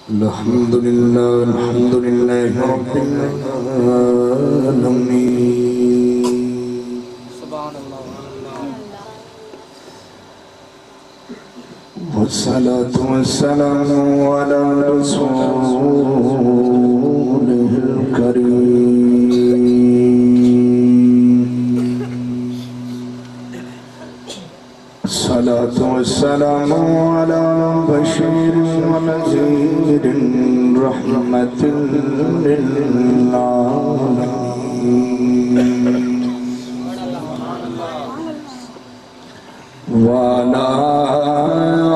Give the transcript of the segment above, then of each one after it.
الحمد لله رب العالمين والصلاة والسلام على رسوله الكريم الصلاة والسلام على بشير ونذير رحمة للعالمين وعلى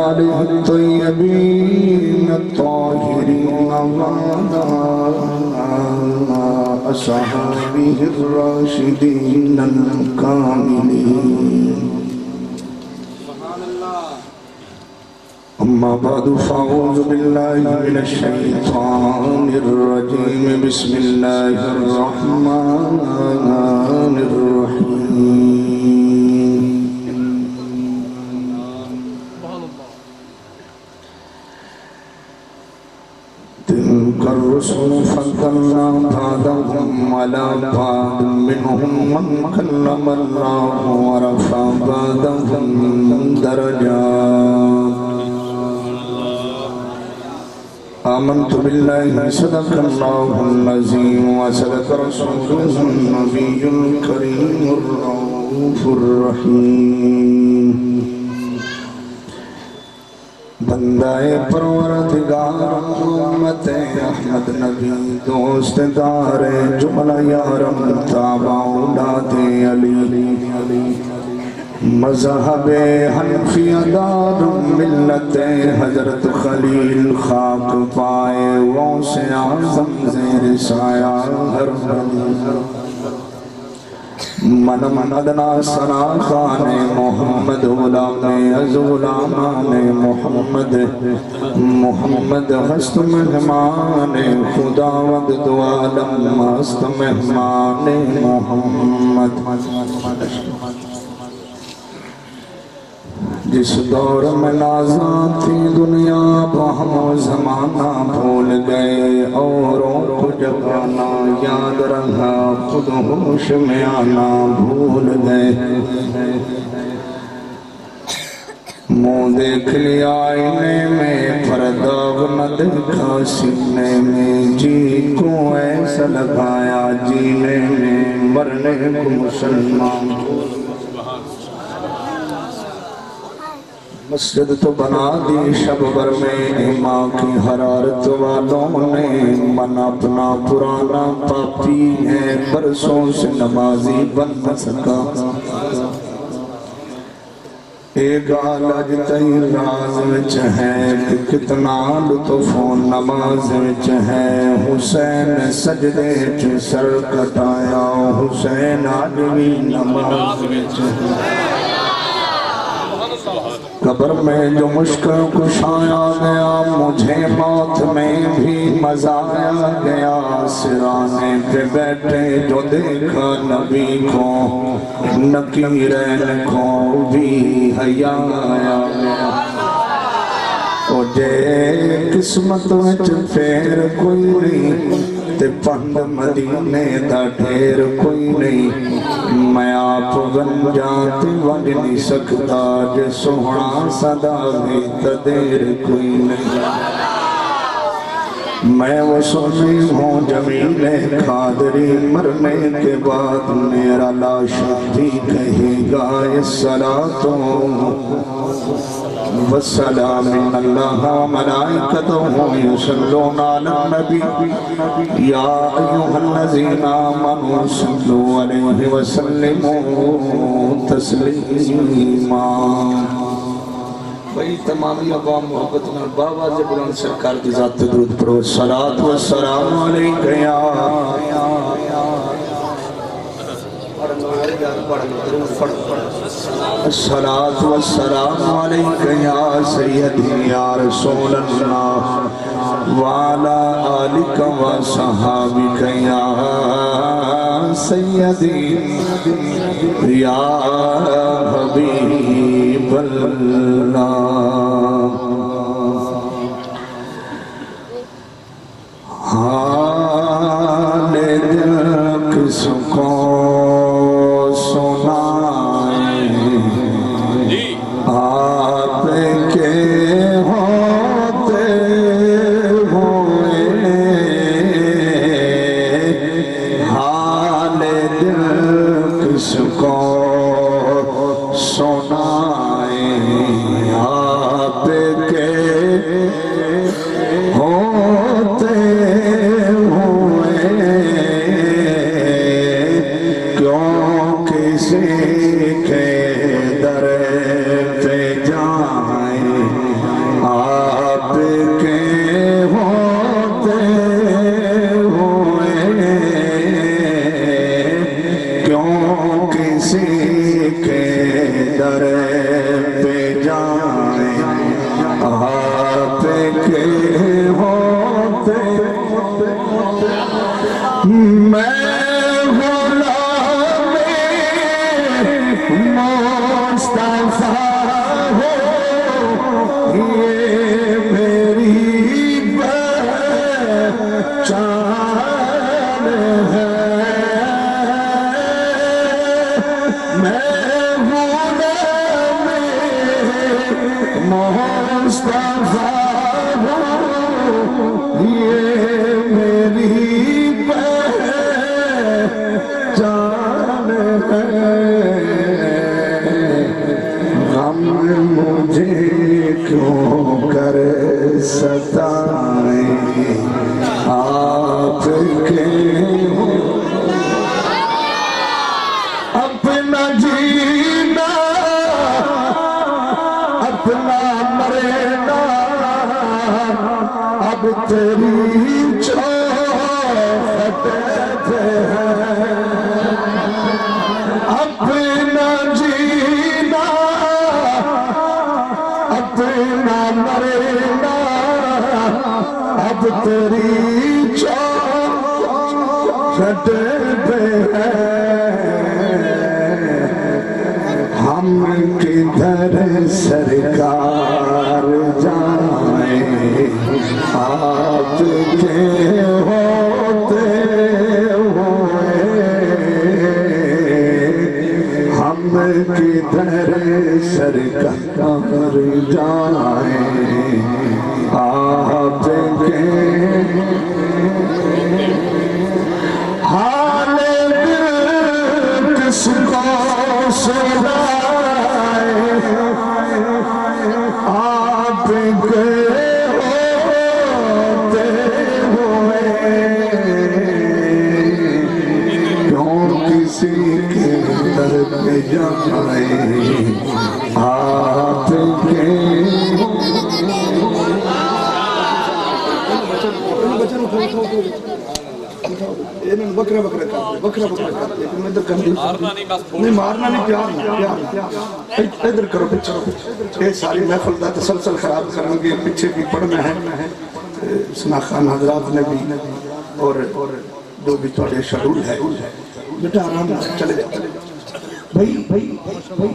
آله الطيبين الطاهرين وعلى أصحابه الراشدين الكاملين أما بعد فأعوذ بالله من الشيطان الرجيم بسم الله الرحمن الرحيم تلك الرسل فضلنا بعضهم على بعض منهم من كلم الله ورفع بعضهم درجات آمنت بالله صدق الله العظيم وصدق رسوله النبي الكريم الرؤوف الرحيم بندائے پروردگار امت احمد نبی دوست دار جملہ یارم تابع اولاد علی مذہب حنفی دار ملت حضرت خلیل خاک پائے غوث اعظم زیر سایہ ہر من ادنا سنا خان محمد غلام از غلامان محمد ہست مہمان خداوند دو عالم ہست مہمان محمد جس دور میں نازاں تھی دنیا ہم زمانہ بھول گئے اوروں کو جگانا یاد رہا خود ہوش میں آنا بھول گئے منہ دیکھ لیا آئینے میں پرداغ نہ دیکھا سینے میں جی کو ایسا لگایا جینے میں مرنے کو مسلمان مسجد تو بنا دی شب بر میں امام کی حرارت والوں نے من اپنا پرانا پاپی ہے برسوں سے نمازی بن نہ سکا ایک آلج تئی راز وچ ہے کتنا لطف و نماز وچ ہے حسین سجدے چ سر کٹایا حسین آدمی نماز وچ ہے قبر میں جو مشکل کشایا گیا مجھے موت میں بھی مزہ آیا گیا سرانے پہ بیٹھے جو دیکھا نبی کو نکیرین کو بھی حیاء آیا گیا جے قسمت وچ پھیر کوئی نہیں تے پند مدینے دا ڈھیر کوئی نہیں میں آپ گنجاتے ونج نہیں سکتا جے سوہنا صدا بھی تدیر کوئی نہیں میں وہ سنی ہوں جمیل قادری مرنے کے بعد میرا لاش بھی کہے گا الصلاة والسلام اللہ وملائکتہ یصلون علی النبی یا ایوہ الذین آمنوا صلوا علیہ وسلموا تسلیما بھئی تمامی عوام محبت میں بابا جبران سرکار کی ذات درود پڑھو الصلاة والسلام علیکہ یا الصلاة والسلام علیکہ یا سیدی یا رسول اللہ وعلا آلکہ و صحابکہ یا سیدی یا حبیب اللہ حال دل کس کو سنائیں آپ کے ہوتے ہوئے حال دل کس کو سنائیں آپ کے ہوتے ہوئے کیوں کسی کے در پہ جائیں آپ کے ہوتے ہوئے کیوں کسی کے در پہ جائیں آپ کے ہوتے میں غلام مصطفیٰ ہوں یہ میری پہچان ہے میں غلام مصطفیٰ یہ میری پہچان ہے غم مجھے کیوں کر ستائیں آپ کے اپنا جینا اپنا مرنا اب تیری چوکھٹ پہ ہے اپنا جینا اپنا مرنا اب تیری چوکھٹ پہ ہے ہم کدھر سرکار جائیں آپ کے ہوتے ہوئے ہم کدھر سرکار جائیں آپ کے حال دل کس کو سنائیں آپ کے ہوتے ہوئے کیوں کسی کے در پہ جائیں آپ کے بکرا کرتے نہیں مارنا نہیں پیار ادھر کرو یہ ساری محفل دا تسلسل خراب کرنے کے پیچھے بھی پڑھنا ہے سنا خان حضرات نے بھی اور جو بھی تھوڑے شیڈول ہے بیٹا آرام چلے جاؤ بھائی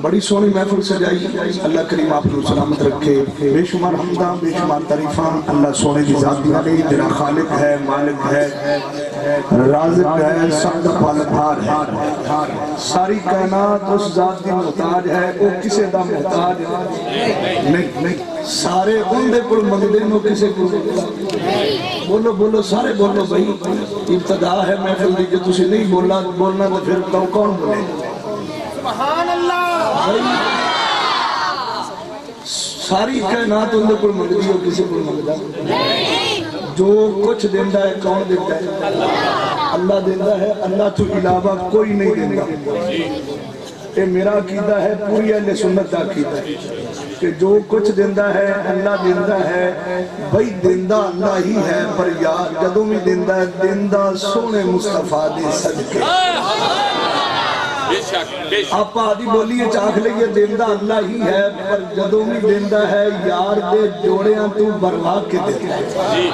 بڑی سونی محفل سجائی اللہ کریم آپ کو سلامت رکھے بے شمار حمداں بے شمار تعریفاں اللہ سونے کی ذات دیانے جنہ خالق ہے مالک ہے رازق ہے سعد پالدار ہے ساری کائنات اس ذات کی محتاج ہے وہ کسے دا محتاج نہیں سارے اندے پر مندینوں کسے بولو بولو سارے بولو بھائی ابتدا ہے محفل دی کہ تسی نہیں بولنا تو پھر کون بولے سبحان اللہ ساری کائنات اندے پر مندی ہو کسی پر مندہ جو کچھ دیندہ ہے کون دیندہ ہے اللہ دیندہ ہے اللہ تو علاوہ کوئی نہیں دیندہ یہ میرا عقیدہ ہے پوری اہل سنت کا عقیدہ ہے کہ جو کچھ دیندہ ہے اللہ دیندہ ہے بھائی دیندہ اللہ ہی ہے پر یار جدوں بھی دیندہ ہے دیندہ سونے مصطفیٰ دے صدقے آپ آدھی بولیے چاک لئیے دیندہ اللہ ہی ہے پر جدوں بھی دیندہ ہے یار دے جوڑیاں تو بروا کے دیتا ہے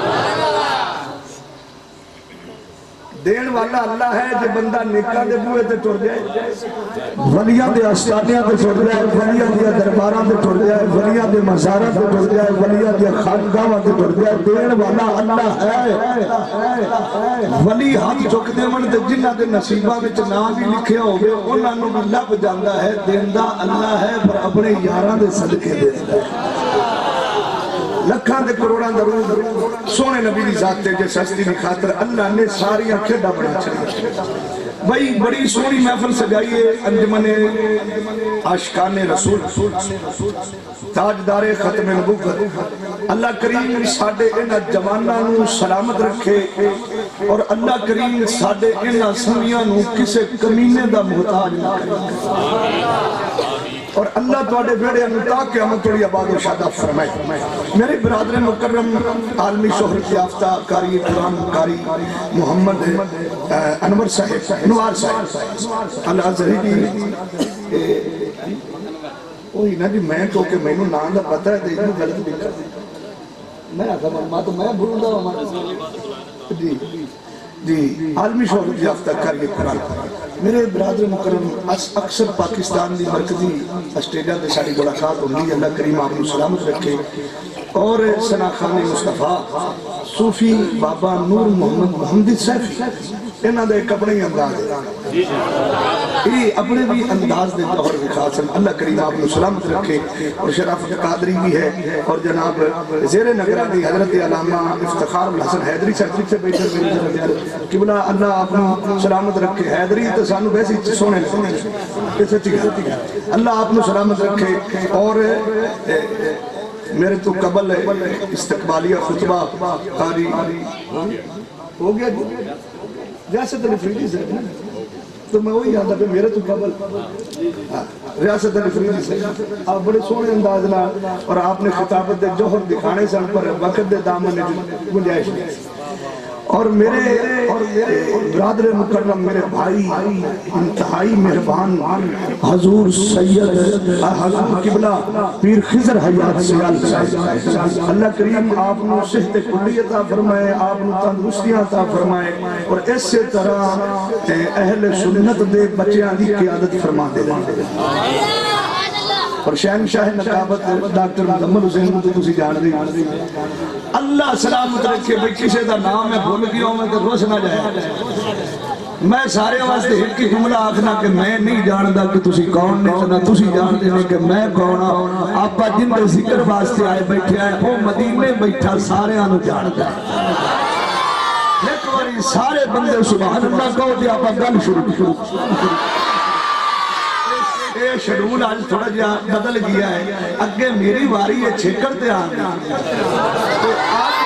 دین والا اللہ ہے جو بندہ نیکاں دے بوئے تے ٹر جائے، ولیاں دے آستانیاں تے ٹر جائے، ولیاں دے درباراں تے ٹر جائے، ولیاں دے مزاراں تے ٹر جائے، ولیاں دے خانقاہاں تے ٹر جائے، دین والا اللہ ہے۔ ولی ہاتھ چک دے من تے جنہ دے نصیباں وچ نام بھی لکھیا ہوگے انہاں نوں بھی لب جاندا ہے، دیندا اللہ ہے پر اپنے یاراں دے صدقے دیندا ہے۔ لکھاں دے کروڑاں درود سونے نبی دی ذات تے جس ہستی دی خاطر اللہ نے ساریاں کھیڈاں بنا چھڑیاں۔ بھائی بڑی سونی محفل سجائیے انجمن عاشقان رسول تاجدار ختم نبوت، اللہ کریم ساڈے انہاں جواناں نوں سلامت رکھے اور اللہ کریم ساڈے انہاں سنگیاں نوں کسے کمینے دا محتاج نہ کرے اور اللہ تواڈے بیڑے انتا قیامت توڑی آباد و شادہ فرمائے۔ میرے برادر مکرم عالمی شہرت یافتہ قاری قرآن قاری محمد انور صاحب نوار صاحب الازہری جی وہی نا جی میں تو کہ میں نو نام دا پتہ ہے دیکھنے غلط بھی کر میں آتا ماں تو میں بھولوں گا ہمارا جی عالمی شہرت یافتہ قاری قرآن میرے برادر مکرم اکثر پاکستان دی مرکزی آسٹریلیا دے ساری ملاقات ہوندی ہے، اللہ کریم آپ کو سلامت رکھے اور ثنا خان مصطفیٰ صوفی بابا نور محمد محمد صاحب انہاں دے ایک اپنے ہی انداز ہے یہ اپنے بھی انداز دے دور خاص ہیں، اللہ کریم آپ کو سلامت رکھے اور شرافت قادری بھی ہے اور جناب زیر نگرانی حضرت علامہ افتخار الحسن حیدری صاحب سے بیٹھے ہوئے قبلہ اللہ آپ کو سلامت رکھے۔ حیدری تو سانو ویسے سونے سچی اللہ آپ کو سلامت رکھے اور میرے تو قبل استقبالیہ خطبہ قاری ہو گیا ریاست الفریدی سے تو میں وہی یاد ہے میرے تو قبل ریاست الفریدی سے آپ بڑے سونے انداز نہ اور آپ نے خطابت دے جوہر دکھانے سے پر وقت دے دامن گنجائش اور میرے برادر مکرم میرے بھائی انتہائی مہربان حضور سید حضور قبلہ پیر خضر حیات سیال صاحب اللہ کریم آپ نے صحت کلی عطا فرمائے، آپ نے تندرستی عطا فرمائے اور اس سے طرح اہل سنت دے بچیاں دی قیادت فرما دے اور شہنشاہ نقابت ڈاکٹر مکمل حسین کو تسی جان دی اللہ سلامت رکھے بھئی کسے دا نام میں بھول گیا ہوں میں تو روش نہ جائے میں سارے واسطے ایک کی جملہ آکھنا کہ میں نہیں جاندہ کہ تسی کون نہیں سنا تسی جاندے نہیں کہ میں کونا آپا جن دے ذکر واسطے آئے بیٹھے آئے وہ مدینے بیٹھا سارے آنو جاندہ ایک باری سارے بندے سبحان اللہ کہو دیا آپا گل شروع اے شیڈول آج تھوڑا جا بدل گیا ہے اگے میری واری ہے چھکرتے آنا تو آج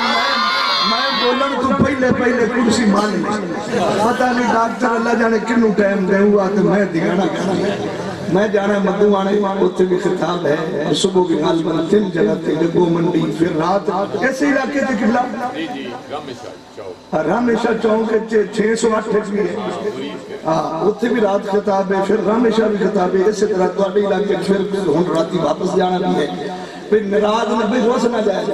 میں بولن تو پہلے کرسی مان لیں پتہ نہیں ڈاکٹر اللہ جانے کنو ٹائم دے ہوا تو میں دیگانا کرنا میں جانا مدو آنے ہوتے بھی خطاب ہے صبح کی غالباً 3 جگہ تھے گو منڈی پھر رات ایسے علاقے تھے کبلا رامیشہ چونک 608 بھی ہے ہوتے بھی رات خطاب ہے پھر رامیشہ بھی خطاب ہے اسی طرح دوڑی علاقے پھر ہون راتی واپس جانا بھی ہے پھر مراد میں بھی روز نہ جائے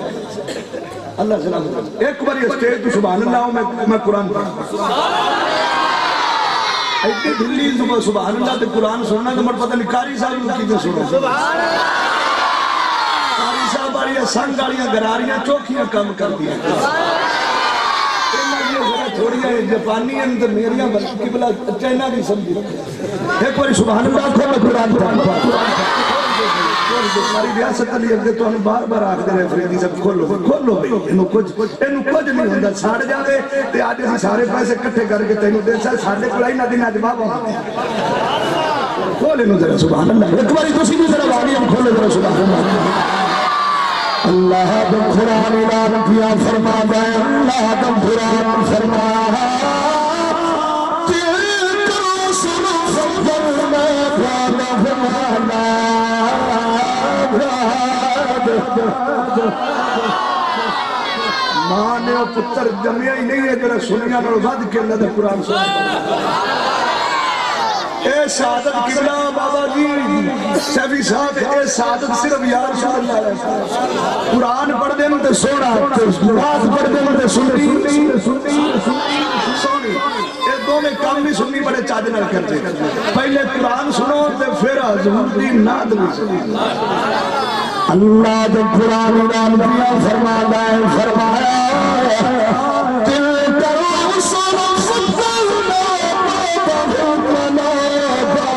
اللہ سلام ایک باری اسٹیج تو سبحان اللہ ہوں میں قرآن پڑھا ایک دلی سبحان اللہ تے قرآن سننا تو مر پتہ نہیں کاری صاحب کی تے سننا کاری صاحب آڑیاں سنگ آڑیاں گراریاں چوکیاں کام کر دیا تھوڑیاں جاپانی ہیں تو میریاں قبلہ چینہ بھی سمجھی ایک باری سبحان اللہ کھولو قرآن پڑھا ہماری ریاست علی اگے تو ہم بار بار آکھ دے رہے فریدی سب کھولو بھئی انہوں کچھ نہیں ہوندہ ساڑ جاوے تے آج اسی سارے پیسے کٹھے کر کے تینوں دے سارے ساڑھے کلائی نہ دینا جواب ہوندے کھول انہوں ذرا سبحان اللہ ایک باری تو سیدھی ذرا باقی ہم کھولے ذرا سبحان اللہ اللہ دم قرآن اعلان کیا فرما دے اللہ دم قرآن فرما ماں نے وہ پتر جمعیہ ہی نہیں ہے کہ سنیا نہ ود کے اللہ دے قرآن سنیا اے سعادت قبلہ بابا جی سیفی صاحب اے سعادت صرف یا رسول اللہ ہے قرآن پڑھ دیں تے سونا قرآن پڑھ دیں تے سنی کام بھی سنی بڑے چاج نال کرتے پہلے قرآن سنو تے پھر حضور دی نعت بھی سنو اللہ دے قرآن نام دیا فرمایا ہے فرمایا دل کرو سنو فتنا بابا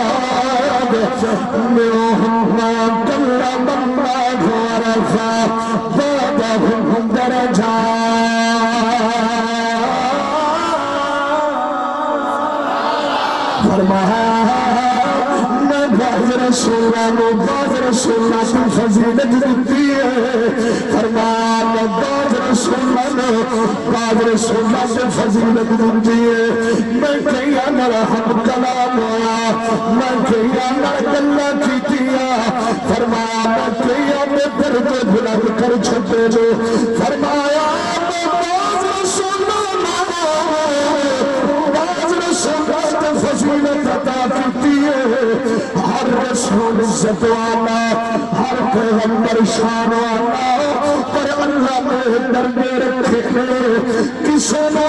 میوہم کلم اللہ ورفا بابا درجہ فرمایا میں بعض رسولہ کی فضیلت دیتی ہے فرمایا میں بعض رسولہ کی فضیلت دیتی ہے میں کہیں انر حق کلام ہوا میں کہیں انر گلہ کیتیا فرمایا میں کہیں انر درد بلند کر چھتے جو فرمایا میں بعض رسولہ فضیلت عطا کرتی ہے ہر رسول عزت والا ہر پیغمبر شان والا پر اللہ نے درجے رکھے کسی نے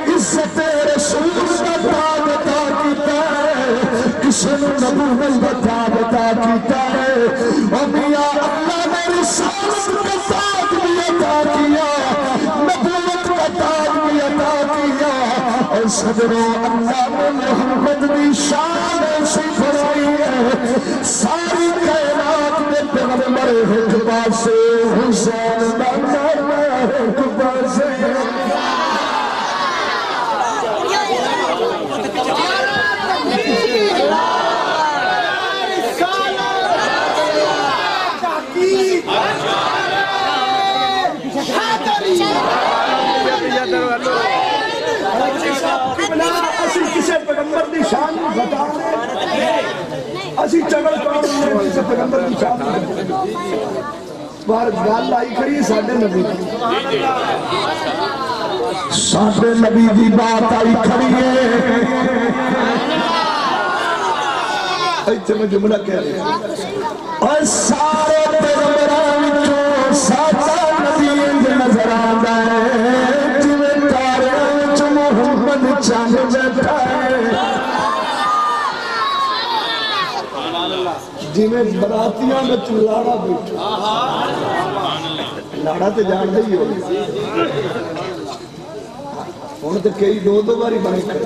عزت رسول کا تاج عطا کیتا ہے کسی نے نبوت کا تاج عطا کیتا ہے اور میاں اللہ نے رسالت کا تاج بھی عطا کیا نبوت کا تاج بھی عطا کیا اور صدروں اللہ نے محمد بھی شان ایسی بڑھائی ہے ساری کائنات میں پیغمبر ایک پاسے حسین بندہ ایک پاسے کسی پیغمبر دی شان بتا اسی چگل کام کسی پیغمبر دی شان بار گال آئی کھڑی ساڑھے نبی دی بات آئی کھڑی ہے ایتھے میں جملہ کہہ رہے ہیں اور سارے پیغمبران جو ساتھا نبی نظر آتا ہے جنہیں تارے جو محمد چاند بیٹھا ہے جنہیں براتیاں میں لاڑا بیٹھا لاڑا تے جان دے ہی ہو انہوں تے کئی دو باری بنے کرے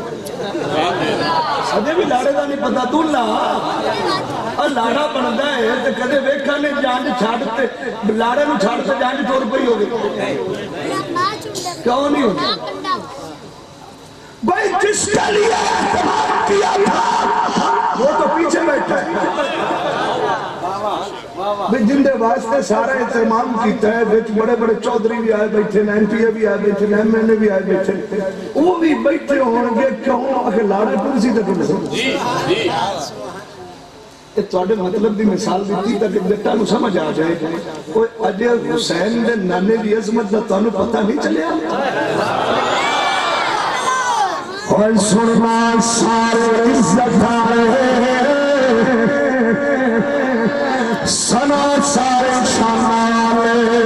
سدے بھی لاڑے دا نہیں پتا تو اور لاڑا بندا ہے تے کدے ویکھا نے جان چھاڑتے لاڑے نو چھاڑتے جان تور پئی ہو گئی کیوں نہیں ہوتا بھائی جس کے لیے اعتماد کیا تھا وہ تو پیچھے بیٹھا ہے جن دے واسطے سارا اہتمام کیتا ہے بڑے بڑے چودھری بھی آئے بیٹھے ایم پی اے بھی آئے بیٹھے ایم این اے بھی آئے بیٹھے وہ بھی بیٹھے ہوں گے کیوں آخر لاڑے کرسی تک یہ توڑے مطلب دی مثال دیتی تاکہ بیٹا نو سمجھ آ جائے کوئی اجے حسین دے نانے دی عظمت دا تانوں پتہ نہیں چلے اور سننا سارے عزت آئے سنا سارے شانالے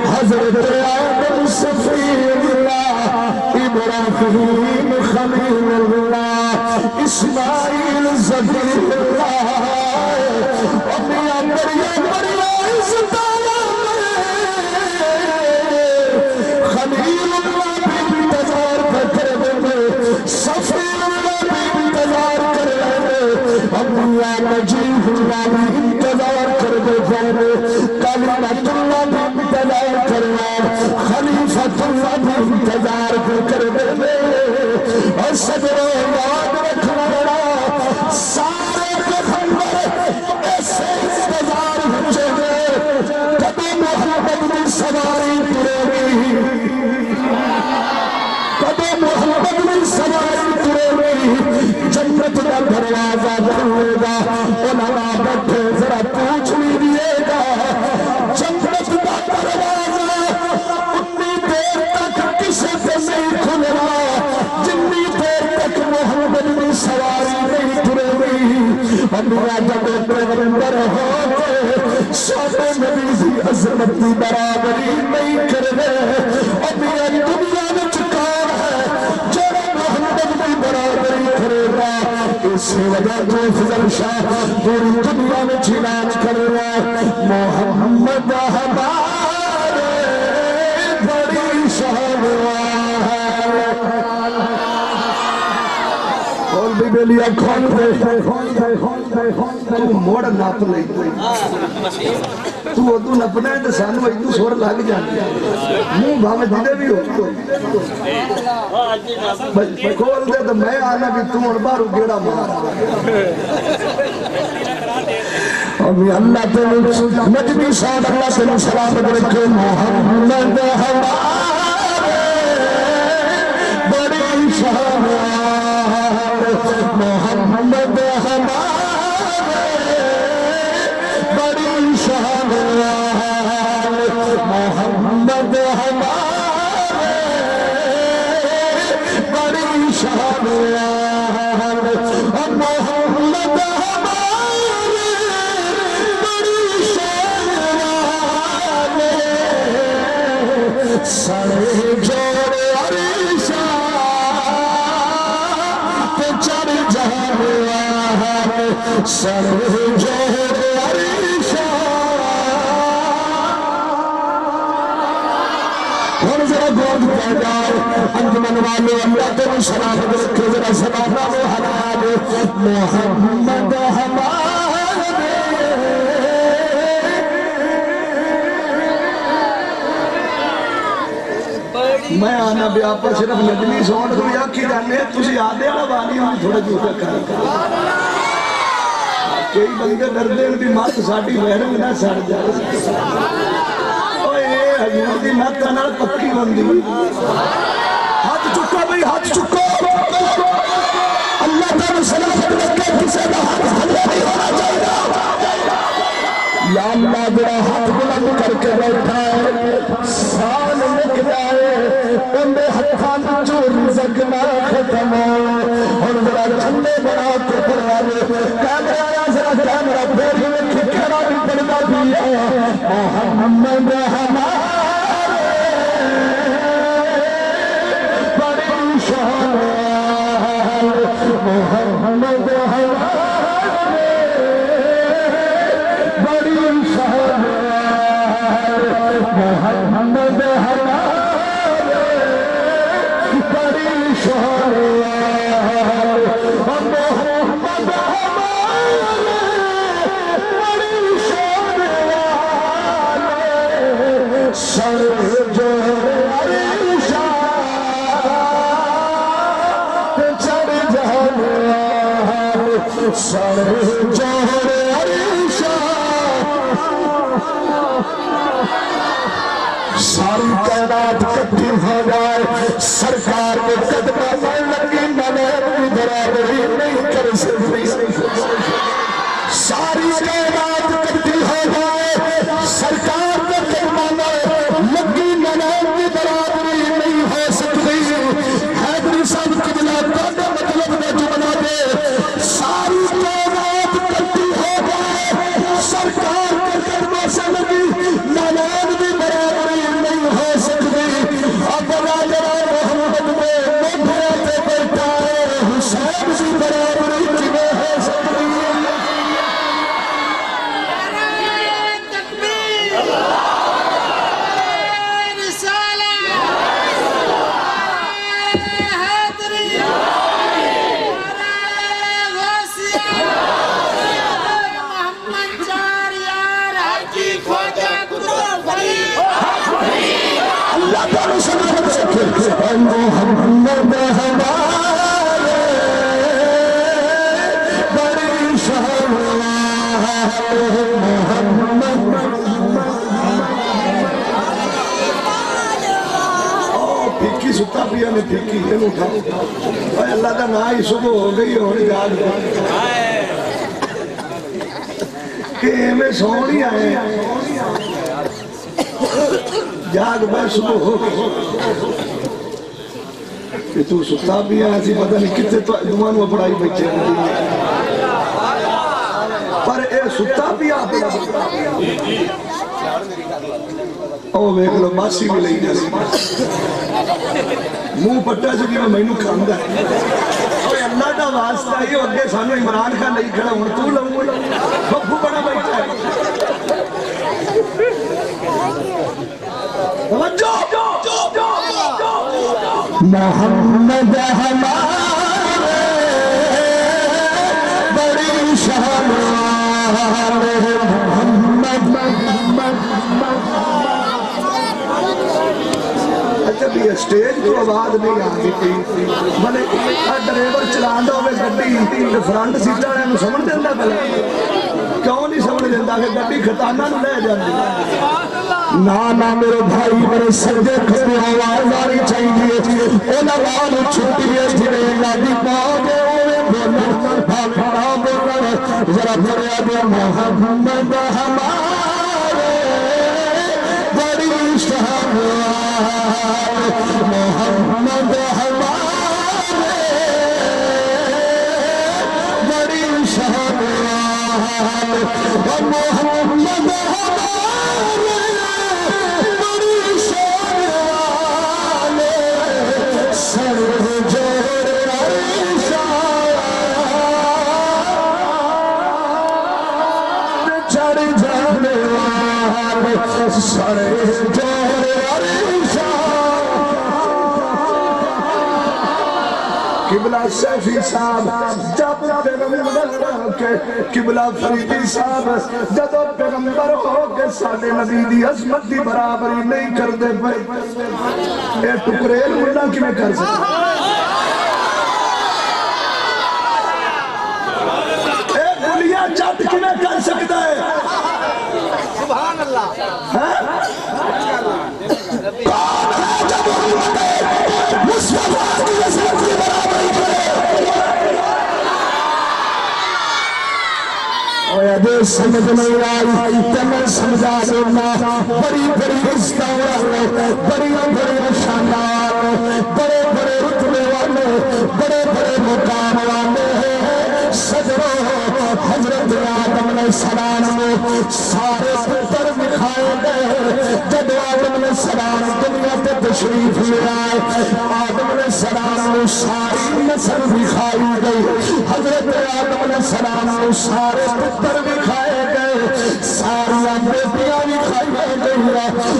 حضرت آدم صفی اللہ ابراہیم خلیل اللہ اسماعیل ذکر اللہ امیہ مریم عزت آئے خلیل اللہ بھی انتظار کر دے صفی اللہ بھی انتظار کر دے امیہ نجیب اللہ بھی انتظار کر دے کلمت اللہ بھی انتظار کر دے خلیفت اللہ بھی انتظار کر دے اور صدر یاد رکھنا سارے پیغمبر ایسے انتظار ہوچے گے کبھی محمد میں سواری ترے گی کبھی محمد میں سواری ترے گی جنت کا دروازہ کھلے گا علماء بیٹھے ذرا پوچھ لیجیے گا جنت کا دروازہ اتنی دیر تک کسی سے نہیں کھلنا جتنی دیر تک محمد میں سواری نہیں ترے گی انبیاء جب پیغمبر ہوتے سارے نبی کی عظمت کی برابری نہیں کرے انبیاء دنیا میں چکار ہے جو محمد اسی وجہ تو فضل شاہ پوری دنیا میں اعلان کر رہا ہے محمد ہمارے بڑی شان اور بھی بیلیا کھول دے تو موڑ ناپ لئی تو نپنا ہے تو سانو ایدو سور لگ جاتی منہ بھاوے دیدے بھی ہو کھول دے تو میں آنا بھی تم اور بارو گیڑا مارا ابھی اللہ تعالی نجمی صاحب اللہ تعالی سلامت رکھے محمد ہمارے بڑی شان محمد ہمارے بڑی شان محمد ہمارے بڑی شان محمد ہمارے بڑی شان سر جوڑ عریشہ چڑھ جانے سر جوڑ عریشہ اور ذرا گود پہ جائے انجمن والے اللہ تیرے سلامت رکھے ذرا سلامہ و حلال محمد ہمارے میں آنا بھی آپ صرف نجمی سوڑ دو یا کی جانے تُسی آدھے والا بانی ہوں تھوڑا جوتا کر کئی بندے دردیں بھی مات ساٹھی بہرنگ نہ سڑ جائے اوہ حضور دی نہ تنال پکی بندی ہاتھ چکو بھئی ہاتھ چکو اللہ تعالی سلامت رکھے کسے نہ ہاتھ حلے نہیں ہونا چاہیے یا اللہ میرا ہاتھ بلند کر کے بیٹھا ہے سال لکھ جائے اندے ہتھان جو رزق نہ ختم اور ذرا جھنڈے بنا کے پڑھانے کیمرہ آیا ذرا کیمرہ بیری میں کھکڑا بھی پڑھنا بھی ہے محمد ہمارے بڑی شان محمد ہمارے بڑی شان محمد ہمارے بڑی شان محمد ہمارے بڑی شان سر جو عریشہ چڑھ جانے سر جو عریشہ ساری کائنات کٹھی ہو جائے سرکار کے قدمہ میں لگی ملک کی برابری نہیں کر سکتی ساری کائنات کٹھی ہو جائے سرکار کے قدمہ میں لگی ملک کی برابری نہیں ہو سکتی حیدری صاحب قبلہ کا مطلب نہ جملہ دے ساری کائنات کٹھی ہو جائے سرکار کے قدمہ سے لگی ملک کی برابری نہیں ہو سکتی اب راجہ محمد میں مدھرے پہ بیٹھا ہے حسین سی برابری کی میں ہو سکتی اللہ تعالیٰ سلامت رکھے محمد ہمارے بڑی شان پھیکی ستا پیا نے پھیکی یہ اٹھاؤ اے اللہ کا نا ہی صبح ہو گئی اور جاگ کہ میں سونی آئے جاگ میں صبح ہو کہ تو ستا بھی ہے ایسی پتہ نہیں کتے تو دمان میں پڑھائی بچے پر اے ستا بھی آپ او بیک لو باسی بھی لئی جیسی منہ پٹا سے بھی میں مینو کھاندہ ہے اوہ اللہ دا واسطہ ہی ہوگے سانو عمران خان نہیں کھڑا ہوں تو لوں بپو بڑا بیٹھا ہے محمد ہمارے بڑی شان اچھا بھی اسٹیج تو آواز نہیں آگی تھی بلے ڈرائیور چلان دا ہوئے گڈی فرنٹ سیٹا رہے میں سمجھ دیندہ پہلے کیوں نہیں سمجھ دیندہ کہ گڈی خطانہ نہ لے جاندی نانا میرے بھائی میرے سجدے کھتے آواز آنی چاہیے ان آواز چھوٹی ہے جنہیں نادی پاؤگے اوے بولنا بھاگنا بولنا ذرا فریاد محمد ہمارے بڑی شان محمد ہمارے بڑی شان محمد ہمارے بڑی شان سر جوڑ چڑھ جانے والے سر جوڑ قبلہ سیفی صاحب جب پیغمبر ہو کے قبلہ فریدی صاحب جب پیغمبر ہو کے ساڑھے نبی دی عظمت دی برابری نہیں کر دے پائے اے ٹکریل ملہ کی میں کر سکتا اے گلیاں چٹ کی میں کر سکتا ہے سبحان اللہ کون ہے جب محمد مصطفیٰ کی عظمت کی برابری دے سمجھ نہیں آئی تمہیں سمجھا دینا بڑی بڑی عزتوں والے بڑی بڑی شاندار بڑے بڑے رتبے والے بڑے بڑے مقام والے صدروں حضرت آدم علیہ السلام نے سارے پتر دکھائے گئے جب آدم علیہ السلام دنیا پہ تشریف لے آئے آدم علیہ السلام نے ساری نسل دکھائی گئی حضرت آدم علیہ السلام نے سارے پتر دکھائے گئے ساری بیٹیاں دکھائی گئی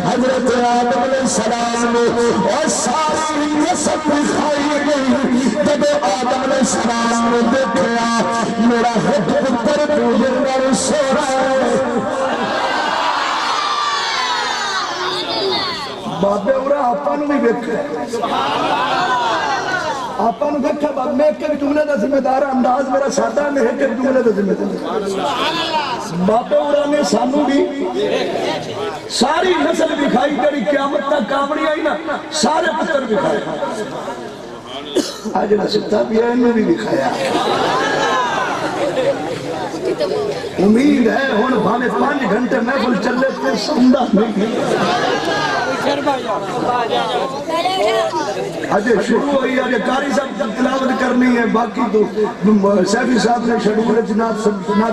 حضرت آدم علیہ السلام نے اور ساری نسل دکھائی گئی جب آدم علیہ السلام نے دیکھا میرا ہٹ پتر پوجن کر سو رہا ہے بابے اورا آپا نو بھی بیکھا آپا نو بیکھا باب میں ایک جملے دا ذمہ دار انداز میرا سادہ میں ایک جملے دا ذمہ دار بابے اورا نے سانو بھی ساری نسل دکھائی کری قیامت تک کامڑی آئی نا سارے پتر دکھائے آج نسلتا بھی ہے انہیں بھی دکھایا امید ہے ہون بھانے 5 گھنٹے محفل چلے تھے سمدہ نہیں آج شروع ہوئی آج کاری صاحب تلاوت کرنی ہے باقی تو سیفی صاحب نے شروع جناب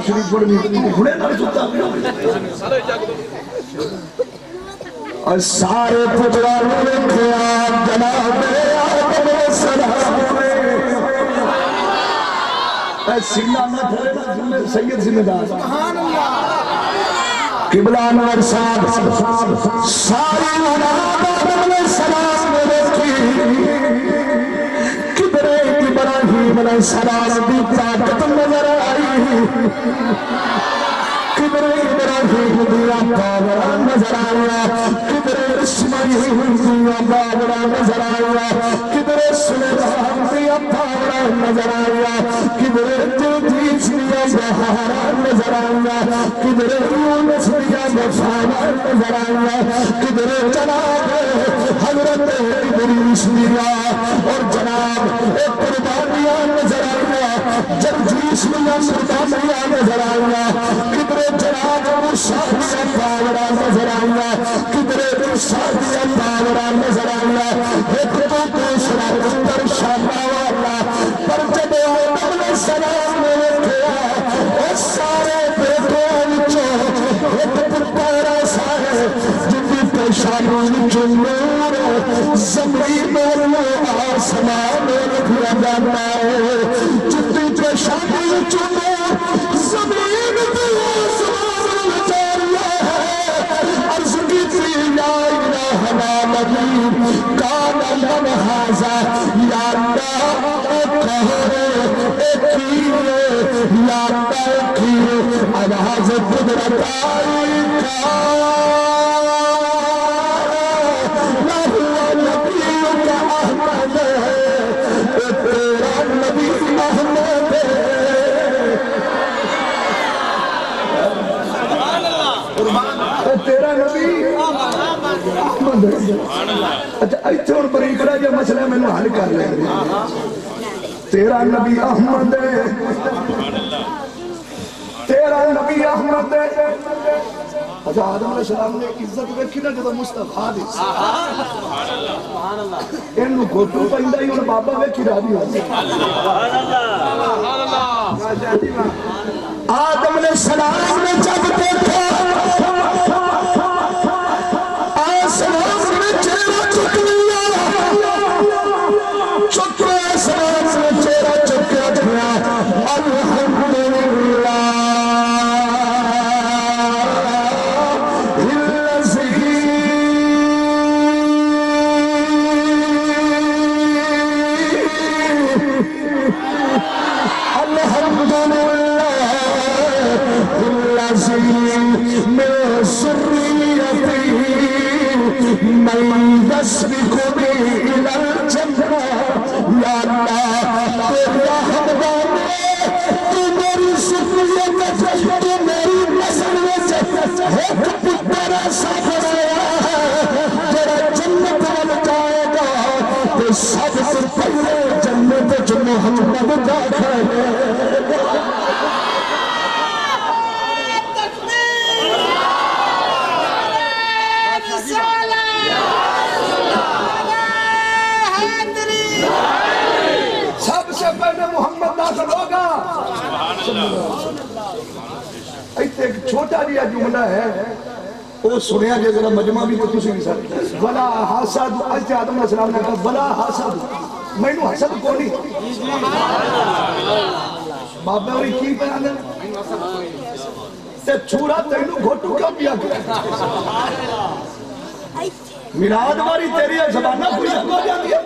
شریف پڑھنی گھڑے نہ ستا اور سارے پترانوں نے خیال جناب آدم السلام سینہ نہ تھرے نا سید ذمہ دار قبلہ انور صاحب ساری اولاد آدم علیہ السلام نے دیکھی کدرے ابراہیم علیہ السلام دی طاقت نظر آئی کدرے ابراہیم دیا باورا نظر آیا کدرے اسماعیل دیا باورا نظر آیا کدرے سلیمان دیا باورا نظر آیا کدرے تلتیس دیا بہارا نظر آیا کدرے یونس دیا بفانا نظر آیا کدرے جناب حضرت ادریس دیا اور جناب ایک قربانیاں نظر آیا جرجیس دیا قربانیاں نظر آیا کدرے جناب موسیٰ دیا باورا نظر آیا کدرے موسیٰ دیا باورا نظر آیا ایک تو دوسرا اندر شاہدہ والا پر جب آدم علیہ السلام نے کیا اور سارے بیٹوں وچوں ایک پتر ایسا ہے جن کی پیشانی وچوں نور زمین میں آسمان میں لکھا جاتا ہے من هذا یا اللہ اے قہر اے کیر یا اللہ کیر آواز قدرت آئی تیرا نبی احمد اچھا ایتھے اور بریکڑا جو مسئلہ میں نے حل کر لے تیرا نبی احمد تیرا نبی احمد اچھا آدم علیہ السلام نے عزت رکھی نا جب مصطفیٰ دی انہوں گھوٹو پہندہ ہی انہوں بابا ویکھی راضی ہوئی آدم علیہ السلام نے جب دیکھا آسمان میں چہرہ چک لیا چکے آسمان میں چہرہ چکے دیا الحمدللہ من سريتي من يسبقني إلى الجنة يا الله تیرا حمدان تو میری سريت تو میری نسل میں ایک پتر ایسا بنایا تیرا جنت بن جائے گا تو سب سے پہلے جنت جو محمد داخل محمد داخل ہوگا ایک چھوٹا لیا جملہ ہے وہ سنیا جائے ذرا مجمع بھی کچھ نہیں سکتا وَلَا حَاسَدُ ایسے آدم علیہ السلام نے کہا وَلَا حَاسَدُ میں نو حسد کو نہیں بابا ہوئی کی بیان ہے تے چھوڑا تینو گھوٹو کیوں پیا کیا میلاد واری تیری زبانہ کوئی شک ہو جاتی ہے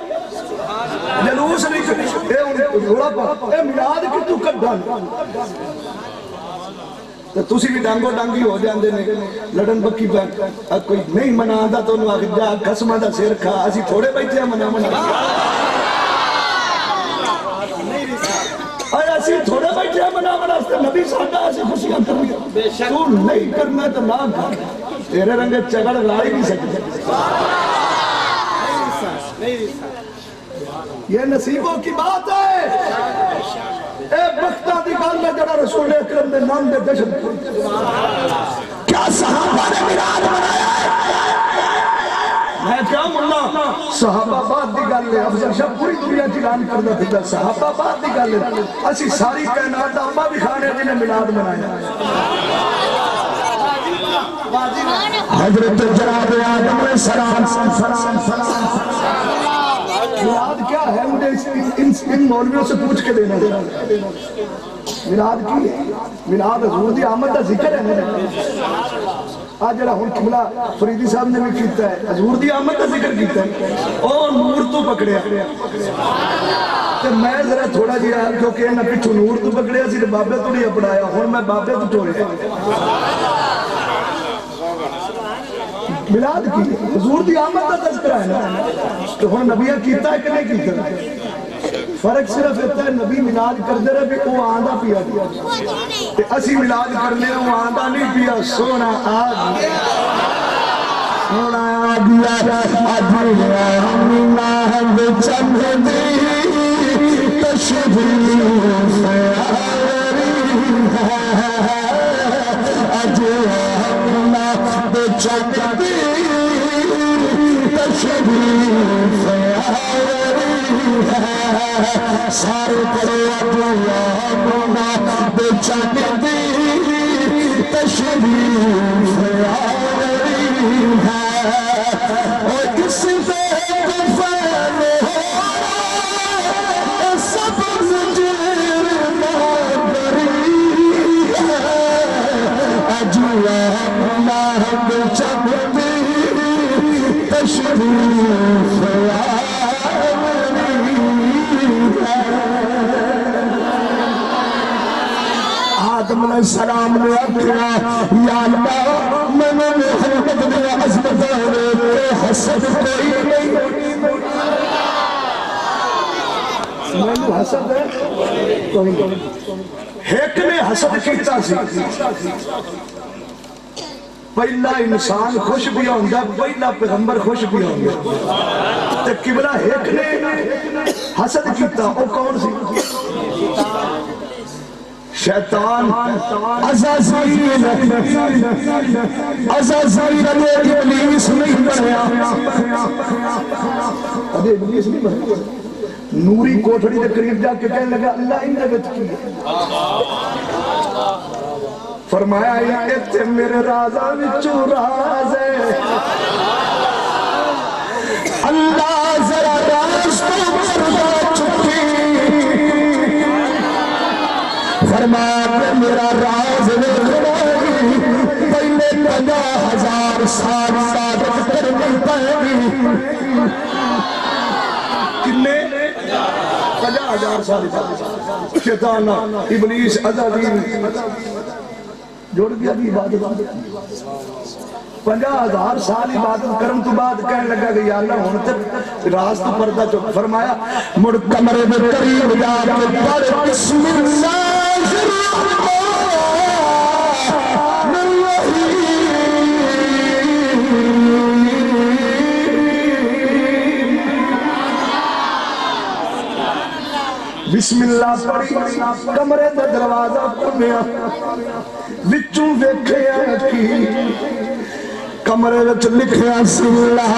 جلوس نہیں کرتی اے میلاد کی تو کٹ ڈال تُسی بھی ڈانگو ڈانگی ہو جاندے نے لڑن بکی پہ کوئی نہیں منا آدھا تو انہوں آگے جا قسمہ دا سیر کھا اسی تھوڑے بیٹھے ہیں منا اور اسی تھوڑے بیٹھے ہیں منا نبی صاحبہ ایسے خوشیاں کر لیا تو نہیں کرنا تو نہ کر تیرے رنگے چگڑ لائی نہیں سکتے یہ نصیبوں کی بات ہے اے بختہ دی گال میں جڑا رسول اکرم نے نام دے جشن کیا صحابہ نے میلاد منایا میں کیا ملا صحابہ بات دی گال لے افضل شب پوری دنیا چلان کردہ تھی صحابہ بات دی گال لے اسی ساری کائنات امہ بھی کھانے جنہیں میلاد منایا حضرت جناب آدم علیہ السلام میلاد کیا ہے مجھے ان مولویوں سے پوچھ کے دینا میلاد کی ہے میلاد حضور دی آمد دا ذکر ہے آج جڑا ہون قبلہ فریدی صاحب نے بھی کیتا ہے حضور دی آمد دا ذکر کیتا ہے اور نور تو پکڑیا تو میں ذرا تھوڑا جیا کیونکہ انہا پچھو نور تو پکڑیا سی بابے تو نہیں اپڑایا ہون میں بابے تو ٹوریا میلاد کی حضور دی آمد کا تذکرہ ہے نا تو ہن نبیہ کیتا ہے کہ نہیں کیتا ہے فرق صرف اتنا ہے نبی میلاد کر دے رہے بھی وہ آندہ پیا دیا اسی میلاد کرنے وہ آندہ نہیں پیا سونا آگیا سونا آگیا آگیا مہد چند دی تشریف آوری آگیا مہد چند دی تشریف آوری سارے کرو مہد چند دی تشریف آوری اور کس پہ کفن ہو سب زجر مادری اجوا مہد چند دی تشریف آوری السلام نے آخیا یا اللہ میں نے محمد نے عظمت حسد کوئی نہیں میں حسد ہے ایک نے حسد کیتا سی پہلا انسان خوش بھی ہوندہ پہلا پیغمبر خوش بھی ہوندہ تے قبلہ ایک نے حسد کیتا وہ کون سی شیطان عزازیل علیہ ابلیس نہیں بنیا ابھی ابلیس نہیں بنیا نوری کوٹھڑی دے قریب جا کے کہنے لگا اللہ ان جگت کی فرمایا ایتھے میرے رازہ وچوں راز ہے اللہ ذرا راز تو پردہ چکی فرمایا میرا راز ویکھنائی پہلے 50,000 سال عبادت کرنی پائے گی کنے 50,000 سال شیطان ابلیس عزازیل جوڑ گیا بھی عبادت 50,000 سال عبادت کرن تو بعد کہنے لگا کہ یا اللہ ہون تک راز تو پردہ چک فرمایا مڑ کمرے میں قریب جا کے پڑھ بسم اللہ بسم اللہ پڑھی کمرے دا دروازہ کھلیا وچوں ویکھیا کی کمرے وچ لکھیا سی اللہ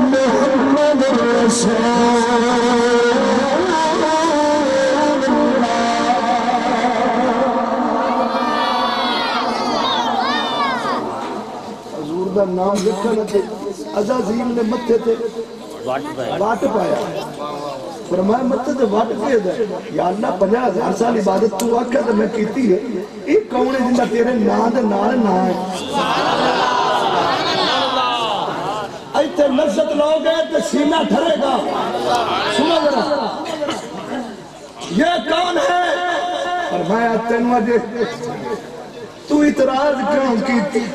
محمد رسول نام لکھنا تھے عزازیل نے متھے تھے واٹ پایا فرمایا متھے تھے واٹ پایا دے یا اللہ 50,000 سال عبادت تو آکھا تو میں کیتی ہے ایک کون ہے جندہ تیرے نا دے نال نا ہے ایتے لذت لوگ ہے تو سینہ ٹھرے گا سنو ذرا یہ کون ہے فرمایا تینوہ جے تو اعتراض کیوں کیتی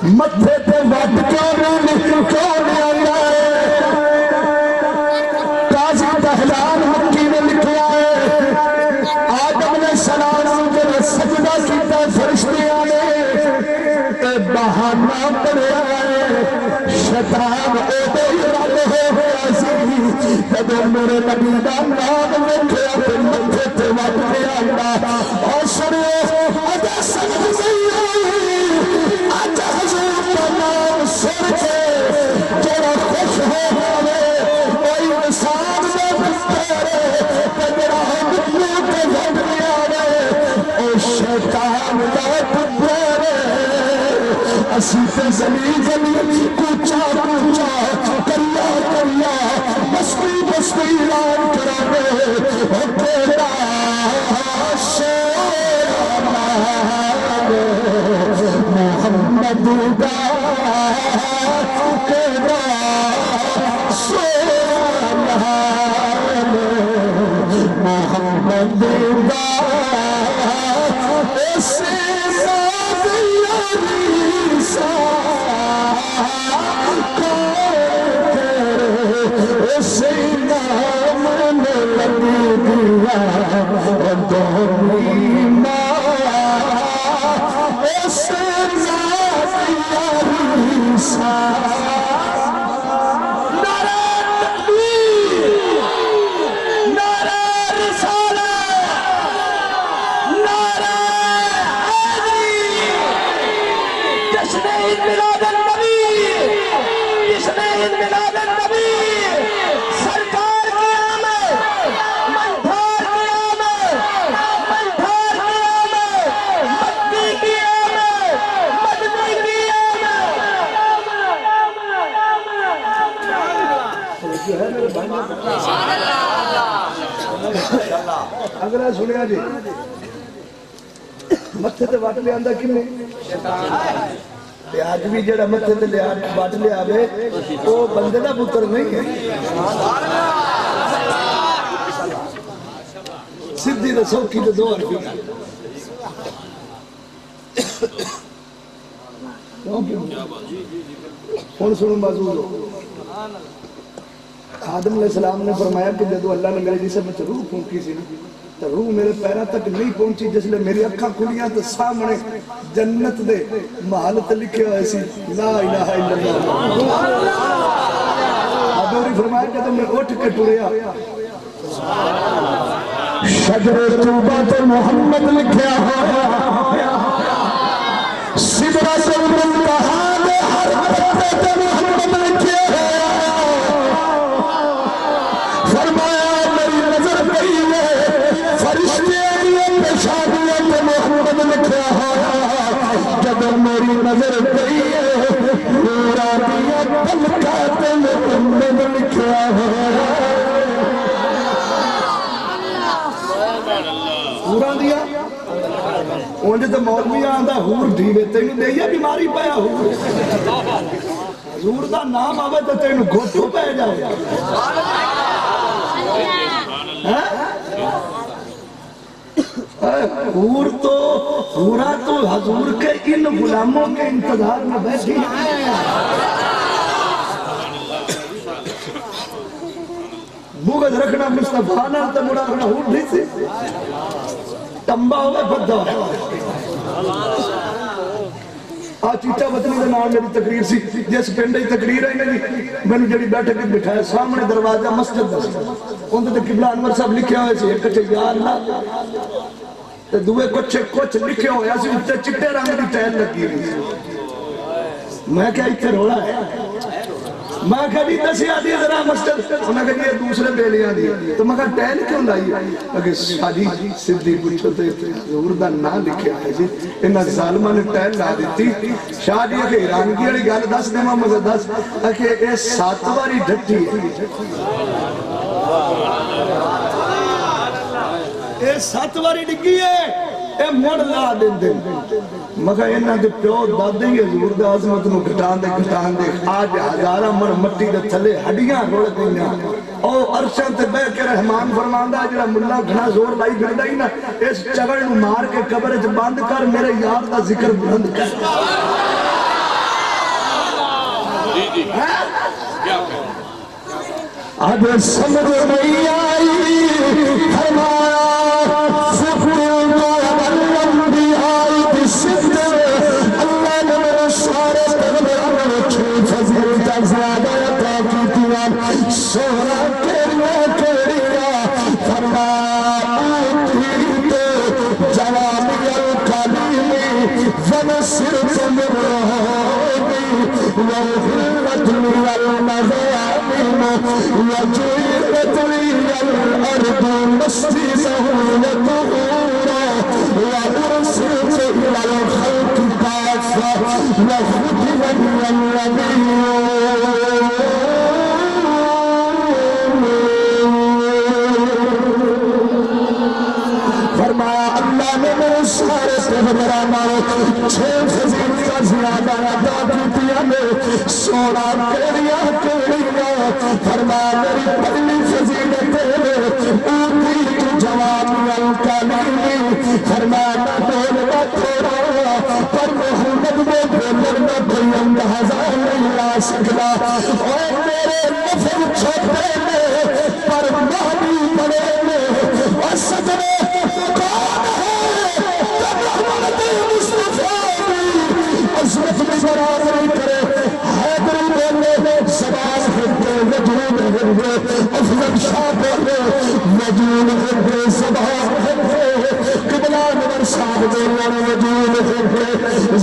متھے تے وٹ کیوں نہیں آیا قاضی دہلان مکی نے لکھیا ہے آدم نے سلام جب سجدہ کیتا فرشتیاں نے بہانہ پڑیا ہے شیطان اے بے رب ہو گیا سی جب میرے نبی دا نام لکھیا تے متھے تے وٹ کیا اور سنو ادا سجد سر کے جڑا خوش ہو گئے کوئی انسان میں بسترے تجرہ دنیا کے گھٹ لیا رہے او شیطان دا پترے اسی پہ زمین کوچا کوچا کریا کریا بستی بستی اعلان کرا رہے او تیرا شیر محمد دا محمد دا اسے سادیاری سا اسے نام نے لگی دیا دونی ماں اسے سادیاری سا اگلا سنیا جی متھے تے وٹ لے آندا کنے آج بھی جڑا متھے تے لیا بٹ لیا وے وہ بندے دا پتر نہیں ہے سدھی تے سوکھی تے دو عربی ہن سنو معذور آدم علیہ السلام نے فرمایا کہ جدو اللہ نے میرے جسم میں روح پھونکی سی تو روح میرے پیروں تک نہیں پہنچی جس لئے میری اکھاں کھلیاں تو سامنے جنت دے محل تے لکھے ہوئے سی لا الہ الا اللہ حضور فرمایا کہ میں اٹھ کے ٹریا شجر طوبہ تے محمد لکھیا ہوا سدرۃ المنتہا دے ہر پتے تے محمد لکھیا ہوا فرمایا میری نظر گئی ہے فرشتے آئیے پیشانیوں تے محمد لکھیا ہوا جب میری نظر گئی ہے پورا دیا پلکا تے محمد لکھیا ہوا پورا دیا انجھے تو مولوی آندہ حور ڈھیوے تینو دیا بیماری پایا حور حضور دا نام آوے تو تینو گھوٹو پہ جائے حور تو حورا تو حضور کے ان غلاموں کے انتظار میں بیٹھی ہے بوگد رکھنا مصطفیٰ نال تے مڑا رکھنا حور ڈھی سے تمبا ہوئے پھدا آج چیٹا وطنی دے نام میری تقریر سی جس پنڈے تقریر آئی نا جی میں نے جڑی بیٹھے کے بٹھایا سامنے دروازہ مسجد دا اندر تے قبلہ انور صاحب لکھے ہوئے سی ایک کچھ یا اللہ تے دوے کچھ لکھے ہوئے سی تے چٹے رنگ دی ٹیل لگی ہوئی میں کیا اتھے روڑا ہے میں کہا جی دسی آدھی ذرا مسجد انہوں نے کہا یہ دوسرے بیلیاں دی تو میں کہا ٹیل کیوں لائی اگر شادی صدی پوچھو تے حضور دا نہ لکھے آئے جی انہاں ظالمہ نے ٹیل لا دیتی شادی اکھے ایرانگی والی گل دس دے محمد دس اکھے اے 7 واری ڈٹی ہے اے 7 واری ڈگی ہے اے مڑ لا دن دن مگا انہاں دے پیو دادے ہی حضور دے عظمت نو گھٹان دے آج ہزارہ مر مٹی دے تھلے ہڈیاں روڑ گئیاں او عرشاں تے بہ کے رحمان فرماندا جڑا ملا گھنا زور لائی گھڑدا ہی نا اس چگڑ نو مار کے قبر وچ بند کر میرے یار دا ذکر بلند کر اب سمجھ نہیں آئی فرمایا سورا کیریا کیریا فرمایا جوانی القلیمی ونصرت من رہوبی وحلت من المظالم وجعلت لي الأرض مسجدا وطهورا وأرسلت إلى الخلق كافة وختم النبيون فرمایا اللہ نے میرے سارے تہبرہ مارو 6 فضیل کا زیادہ عطا کیتیا میں سونا کیریا کیریا فرمایا میری پہلی فضیلت ہے اوٹی تو جوانی القلیمی فرمایا میں بولنا تھوڑا پر محمد میں بولن میں کوئی اندازہ نہیں لا سکتا اور میرے نفر چھوٹے میں پر مہدی بڑے میں اور سجنے عظمت میں برابری کرے حیدری بولے زبان ہندے وجود ہندے افضل شاہ بولے وجود ہندے زبان ہندے قبلہ نور صاحب بولے وجود ہندے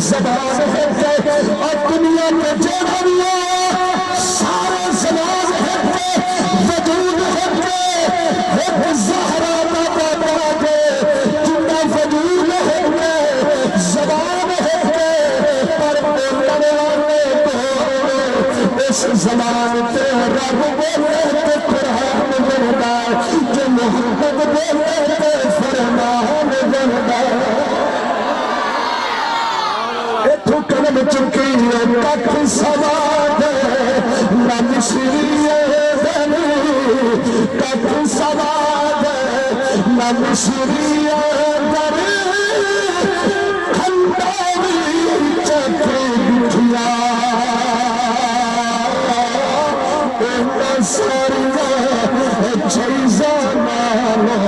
زبان ہندے اور دنیا کے جوڑیا سارے زبان ہندے وجود ہندے ایک زہرہ بابا باگے جنہ وجود ہندے زبان ہندے اس زمان تے رب بولے تے قرآن بولتا جو محمد بولے تے فرمان بولتا اتھو کلمہ بن چکی کٹ سواد نہ مشری دل کٹ سواد نہ مشری در کھنڈاوی چکری بٹھیا ساریا چیزاں نالو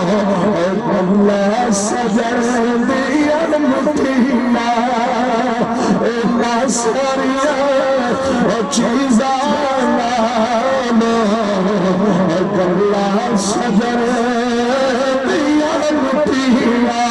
اللہ سجن دیا مٹھیا ساریا چیزاں نالو اللہ سجن دیا مٹھیا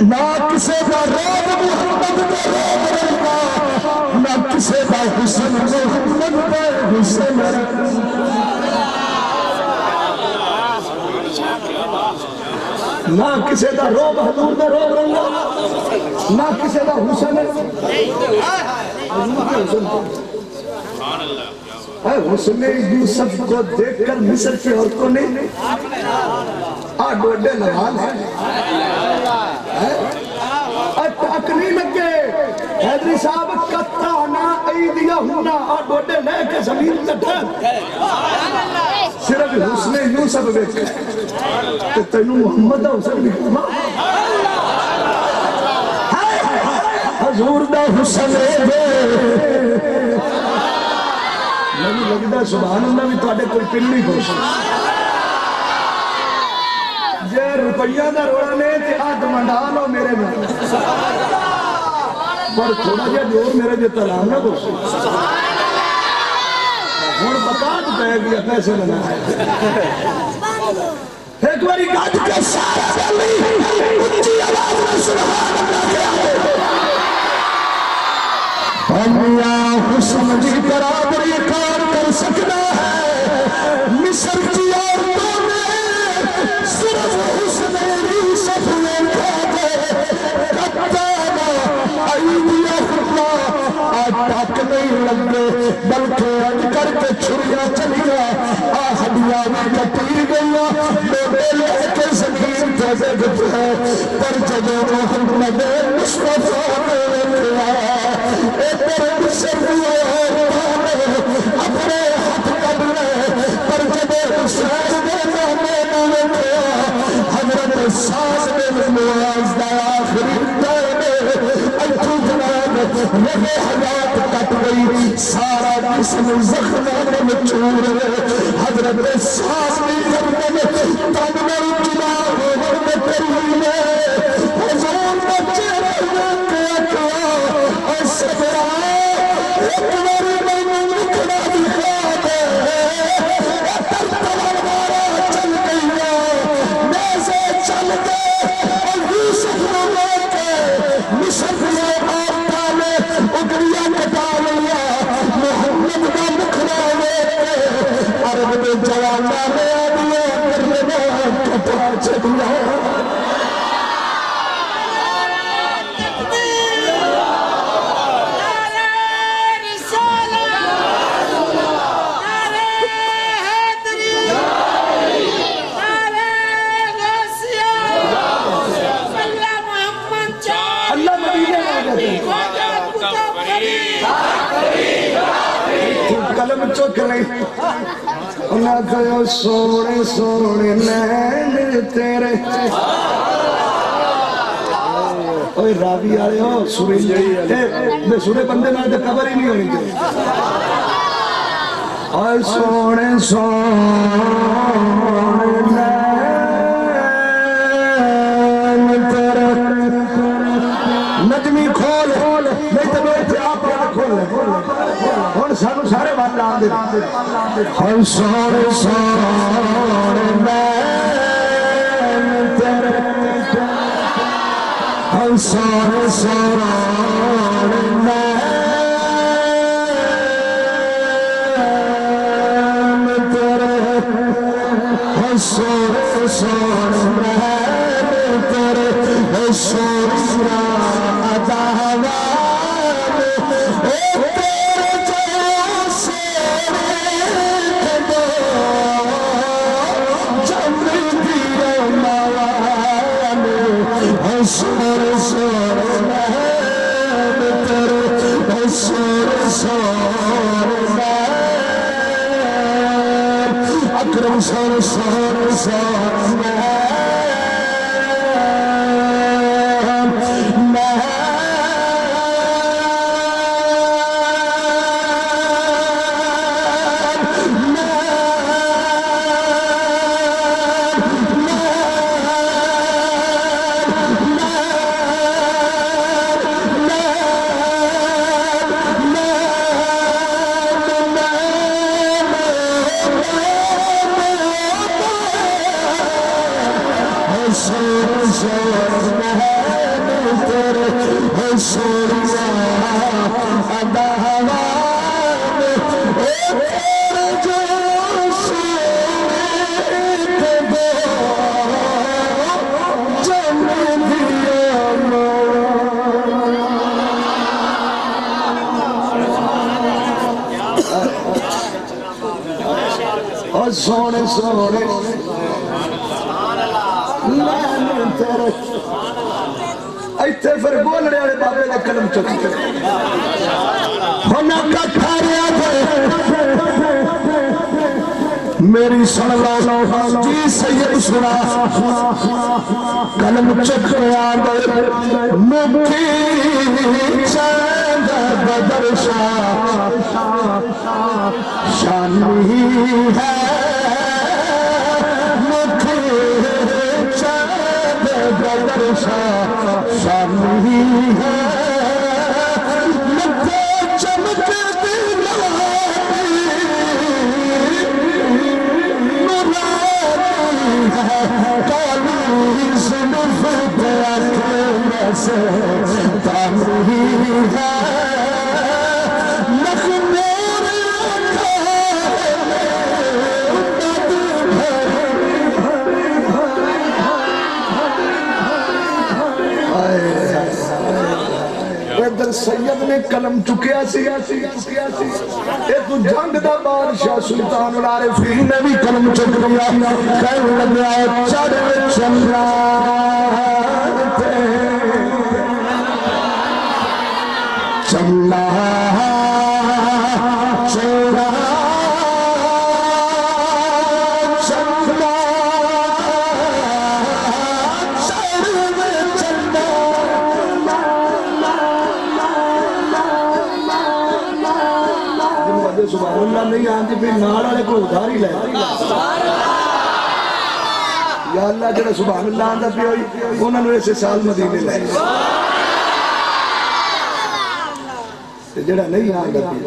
نہ کسی کا روب محمد کا روب رکھا نہ کسی کا حسن محمد کا حسن رکھا نہ کسی کا روب حضور کا روب رنگا نہ کسی کا حسن حسن یوسف کو دیکھ کر مصر کی عورتوں نے ڈوڈے نوال ہے ٹاکنی لگے حیدری صاحب کتا نہ ایدیا ہونا ڈوڈے لے کے زمین تٹھا صرف حسن یوسف دیکھا کہ تینوں محمد حسن نکلا حضور دا حسن دے میں لگتا سبحان اللہ بھی تھوڑے کوئی پن نہیں خوش جے روپیہ دا روڑا نے تے آدھ منڈا لو میرے میں پر تھوڑا جا دیور میرے جے تلام نہ خوش اور بتا تو پہ گیا پیسے لنا ہے ایک باری گاج کے سارا جلی اچھی آواز میں سبحان اللہ کیا ہے اللہ حسن جی برابری کار کر سکنا ہے مصر کی عورتوں نے صرف حسن یوسف نے کھاتے کتانا ایدیا خطا آج تک نہیں لگے بلکہ اج کر کے چھڑیاں چلیا ہڈیاں بھی کٹی گیا میرے لے کے زمین جیسے گھٹ ہے پر جب محمد مصطفیٰ نے لیا اپنے ہاتھ قبلے پر جب حسین نے نامے نامے حضرت ساز نے نواز دا آخری دائنے ایتو جناب رہے حیات کٹ گئی سارا جسم زخموں میں چور حضرت ساز نے کرنے تن میں جناب میں ترینے حضور بچے رہنے کے اکوا اور سبرا ایک باری میں نکڑا دکھا دے ترتبہ مارا چل گئی نیزے چل گئے اور یوسف نمو کے مصر میں آپ ڈالے اگریاں کٹا لیا محمد کا مکھڑا لے عرب میں جوانا میں آدیا کرنے میں کٹا چلیا قلم چک لیں انہاں کہو سونے سونے نین تیرے اوہ راوی آرے ہو سورے بے سورے بندے نہ دے قبر ہی نہیں ہونی چاہیے اوہ سونے سونے نین تیرے نجمی کھول نہیں تو بیٹھے آپ کھول ہن سانو سارے بات لا دے ہن سونے سونے نین تیرے سارے سارا سورے سور تیرے سورا اداوا تیرے جیسے جم دیا مالا سور سور تیرے سور سور اکرم سور سور سور سونے سونے ایتھے پھر بولنے والے بابے نے قلم چکی ہونا کٹھا رہا تھے میری سن لو جی سید سنا قلم چک رہا دے مکھی چاند بدر شاہ شانی ہے بدر شاہ شانی ہے مکھے چمک نورانی ہے کالی صنف دیکھنے سے تامری ہے سید نے قلم چکیا سی اے تو جنگ دا بادشاہ سلطان العارفین نے بھی قلم چک لیا کہنے لگا چڑھ چندرا چلا چورا سبحان اللہ نہیں آنی بھی نال والے کو ادھاری لے یا اللہ جڑا سبحان اللہ آندا پی ہوئی انہوں نے ایسے سال مدینے لے جڑا نہیں آندا پی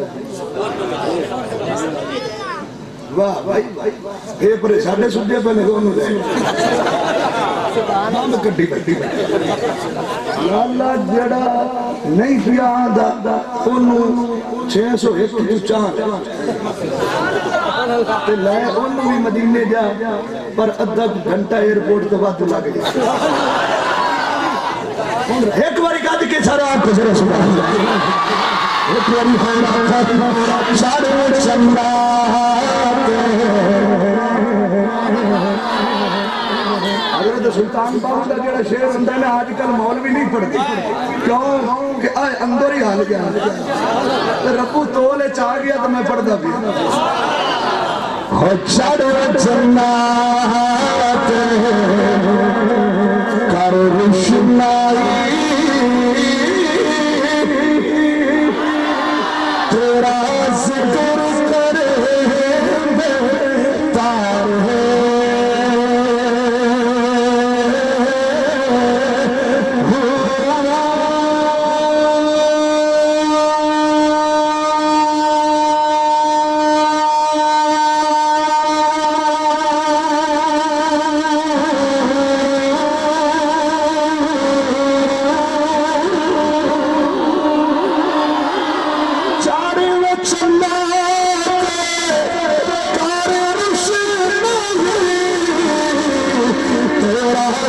واہ بھائی اے پرے ساڑھے سجے پہ لگو انہوں لے ہم کٹی یا اللہ جڑا نہیں پی آندا انہوں 601 تو چاند لے انہوں بھی مدینے جا پر ادھا گھنٹہ ایئرپورٹ تو بات لگ گئی ایک باری کہا دی کہ سارا آپ کو ذرا سبحان اللہ ایک باری خوانا سارے چندہ حضرت سلطان باہو دا جڑا شعر ہوندہ ہے آج کل مولوی نہیں پڑھتے کیوں کہ آئے اندر ہی حال گیا ربو تولے چاہ گیا تو میں پڑھتا بھی ہو چڑھ جنات کر رشنائی تیرا ذکر کرے تار ہے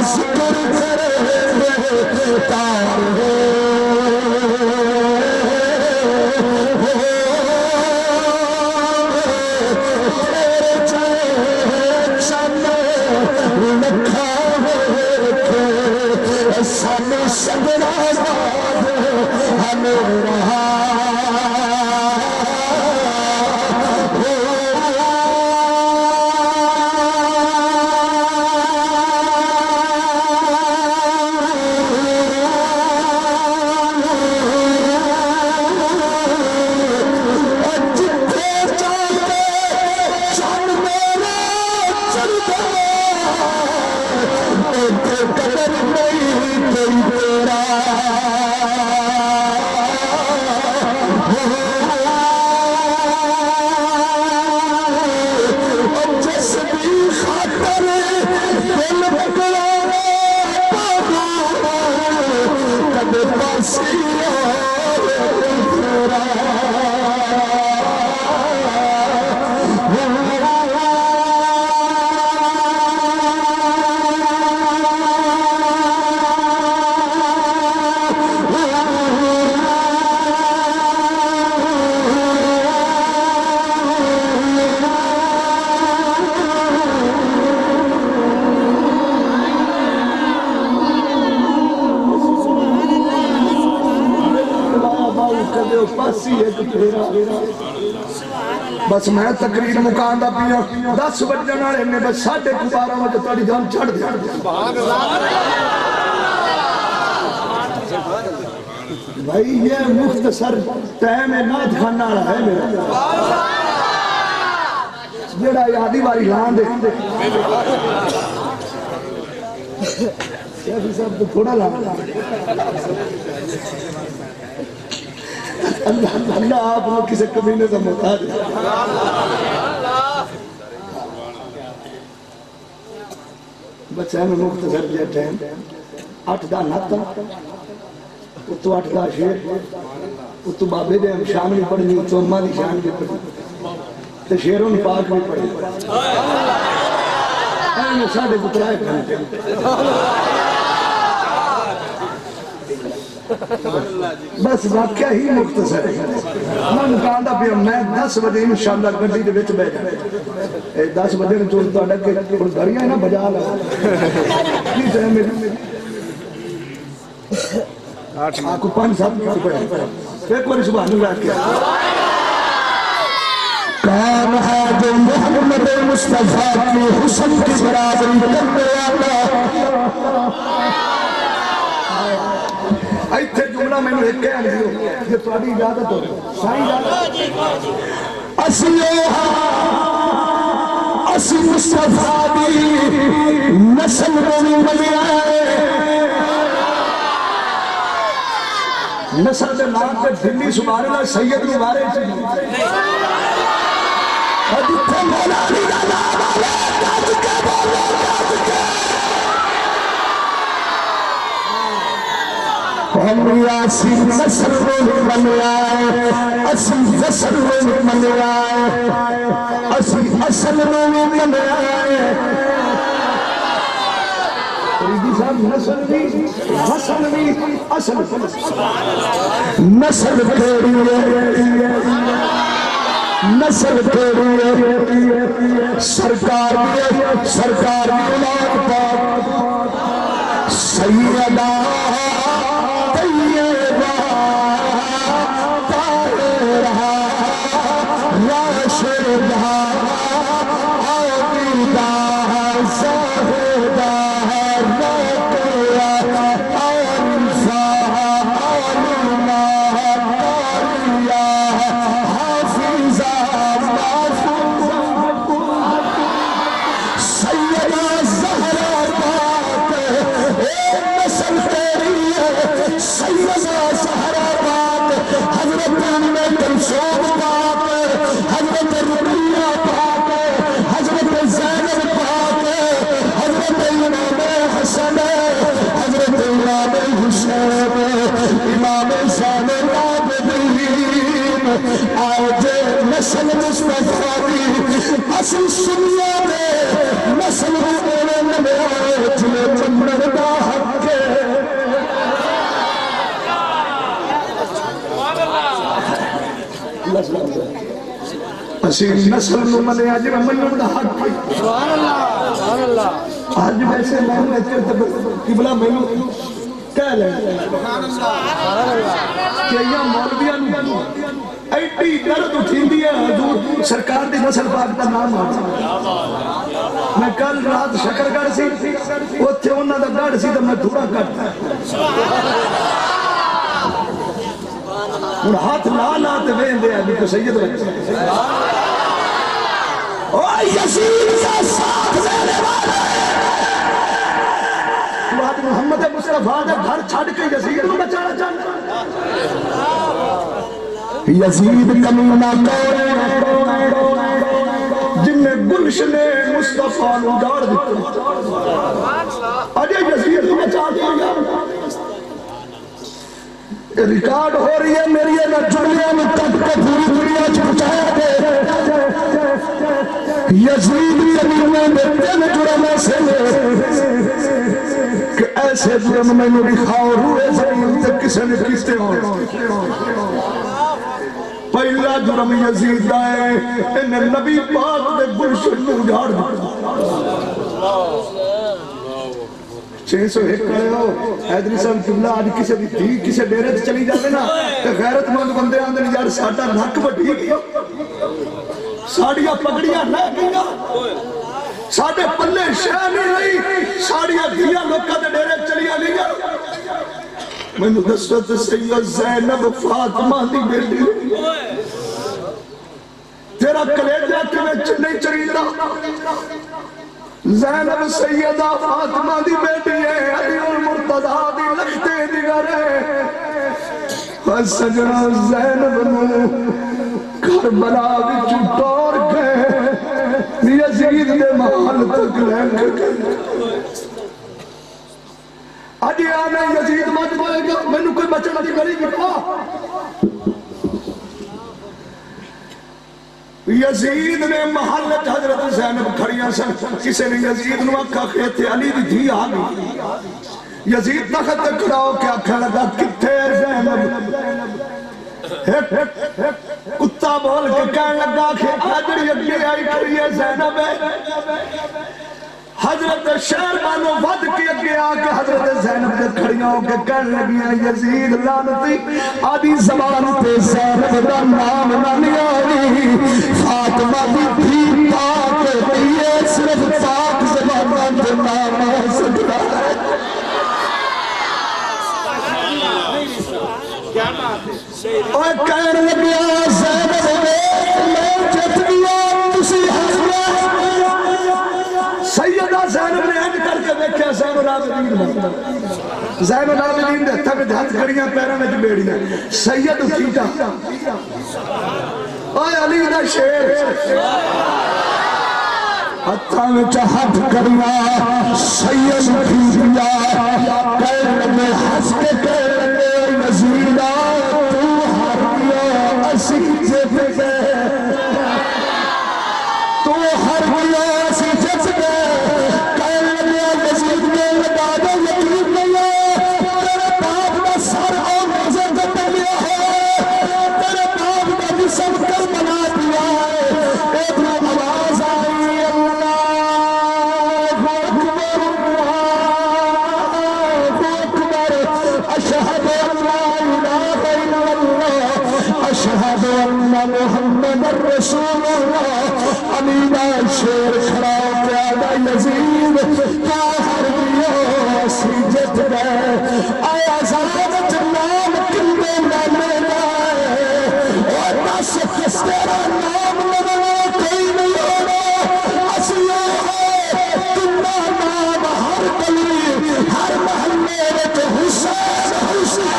ذکر کرے تار سن سگڑا ہمیں رہا بس میں تقریر مکان دا پیا 10 بجن والے نے بس 12:30 بجے تاری جان چھڑ دیا بھائی یہ مختصر ٹائم ہے نہ دکھانا رہا ہے میرا جڑا یادی باری لان دے شیخی صاحب تو تھوڑا لان اللہ آپ نے کسی کمینے سے محتاج ہے بچہ میں مختصر دیا ٹائم 8 دا ناتا اتو 8 دا شیر اتو بابے دے شام نہیں پڑھنی اتو اممہ دی شام بھی پڑھنی تو شیرون پاک بھی پڑھنی اینو ساڑھے بطرائے پڑھنی بس واقعہ ہی مختصر ہے میں مکاندہ پہ میں 10 بجے انشاءاللہ گھنٹی دے وچ بیٹھ 10 بجے نے چوز تو اڈک کے گھڑیاں ہے نا بجا لگا کی ٹائم میری آپ کو 5-7 منٹ پڑھیں ایک بار سبحان اللہ کیا کون ہے جو محمد مصطفیٰ کی حسن کی برابری کرنے والا ایتھے جملہ میں نے ایک کہہ دیو یہ تمہاری اجازت ہو صحیح اجازت اسی مصطفیٰ دی نسل میں بنی آئے نسل دے نام پہ دلی سبحان اللہ سید نبارے چاہیے اور جتھے مولا علی دا نام آلے کاج کے بولو کاج کے اسی نسل میں بنی آئے اسی نسل میں بنی آئے اسی اصل میں بنی آئے فریدی صاحب نسل بھی حسن بھی اصل نسل تیری نسل تیری سرکار اولاد پاک سیدہ طیبہ طاہرہ راشدہ عابدہ زاہدہ نسل مصطفیٰ کی اصل سنیا میں نسل ہونے میں جنہیں اسی نسل نو ملے آج منن دا حق ہے سبحان اللہ آج ویسے میں نے قبلہ میں کہہ لیں کہ یہ مولویاں نو ایڈی درد اٹھیندی ہے حضور سرکار دی نسل پاک دا نام آتا میں کل رات شکر گڑھ سی اوتھے انہاں دا گڑھ سی تے میں تھوڑا کٹ اور ہاتھ لا تے ویندے ابھی تو سید بچے او یزید کا ساتھ دینے والے محمد مصطفیٰ دا گھر چھڑ کے یزید کو بچانا چاہتا یزید کمینہ کوڑے جن نے گلشن مصطفیٰ نو گاڑ دیتا اجے یزید کو بچانا چاہتا ریکارڈ ہو رہی ہے میری ہے نہ جڑیاں میں تک کے پوری دنیا چھوٹایا دے یزید کمینہ میں تین جڑنے سے کہ ایسے جرم میں نے دکھاؤ روئے زمین تک کسے نے کستے ہو پہلا جرم یزید آئے انہیں نبی پاک نے گلشن میں اجھاڑ دیتا 601 کھڑے ہو حیدری صاحب قبلہ آج کسے بھی تھی کسے ڈیرے چلی جاتے نا کہ غیرت مند بندے آندے نہیں یار ساڑھا نک بٹھی گیا ساڑھیاں پگڑیاں نہ گیا ساڑھے پلے شہ نہیں رہی ساڑھیاں دیا لوکہ دے ڈیرے چلی آ گیا میں نے دسوت سید زینب فاطمہ دی بیٹی تیرا کلیجہ کے میں نہیں چریدہ زینب سیدہ فاطمہ دی بیٹی ہے علی المرتضی دی لکھتے دیگرے سجنہ زینب نو کربلا وچ ٹور گئے یزید دے محل تک لینک گئے آج آنا یزید مات بولے گا میں نے کوئی بچہ نہیں کری گی یزید نے محلت حضرت زینب کھڑیاں سن کسے نے یزید نو آکھا خیتے علی دی دھی آگئی یزید تخت کھڑا ہو کے آکھا لگا کتے زینب کتا بول کے کہنے لگا کہ آجڑی اگلی آئی کھڑی ہے زینب ہے حضرت شہر بانو ود کی اگے آکے حضرت زینب دے کھڑیاں ہو کے کہنے لگیاں یزید لانتی آدھی زبان تے زینب دا نام نہ نیاری فاطمہ دی بھی پاک دیئے صرف پاک زبان تے نام ہو سکتا ہے اور کہنے لگیا زینب میں جت گیا تسی حسنہ سیدہ زینب نے ہنج کر کے دیکھا زین العابدین زین العابدین دے تک ہاتھ کھڑیاں پیروں میں بیڑیاں سید اٹھیٹا اے علی دا شیر ہتھاں وچ ہاتھ کھڑیاں سید اٹھیٹا کہنے میں ہنس کے کہنے نزیدہ تو ہریا اسی جت گئے تو ہریا اسی جت گئے کہنے لگا یزید نے لگا دے یقین نہیں تیرے باپ کا سر اور نظر دے لیا ہے تیرے باپ کا جسم کر بنا دیا ہے ایک آواز آئی اللہ اکبر اشہد ان لا الہ الا اللہ اشہد ان محمد رسول اللہ امیدہ شیر کھڑا پیادہ یزید کا حرمیوں سیجت گئے آیا زادت نام کندے نامے گئے اور بس کس تیرا نام لگا کوئی نہیں ہونا اسیہ ہے تمہا نام ہر گلی ہر محلے رت حسین حسین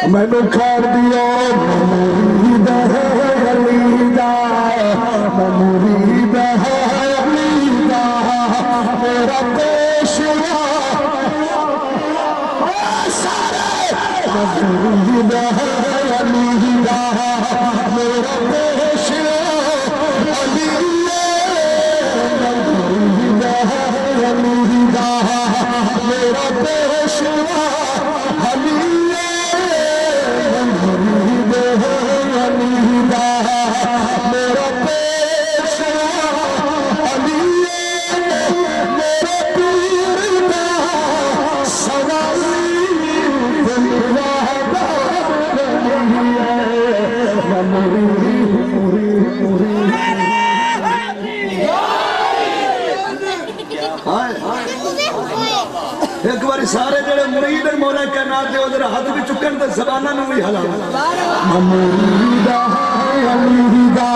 میں نے کھار دیا مرید ہے علیدہ مرید ہے علیدہ میرا پیشوا سارے مرید ہے علیدہ میرا پیشوا علیدہ مرید ہے علیدہ میرا پیشوا مولا کائنات دے ادھر ہاتھ بھی چکن تے زباناں نوں بھی ہلاؤ مریدا علیدا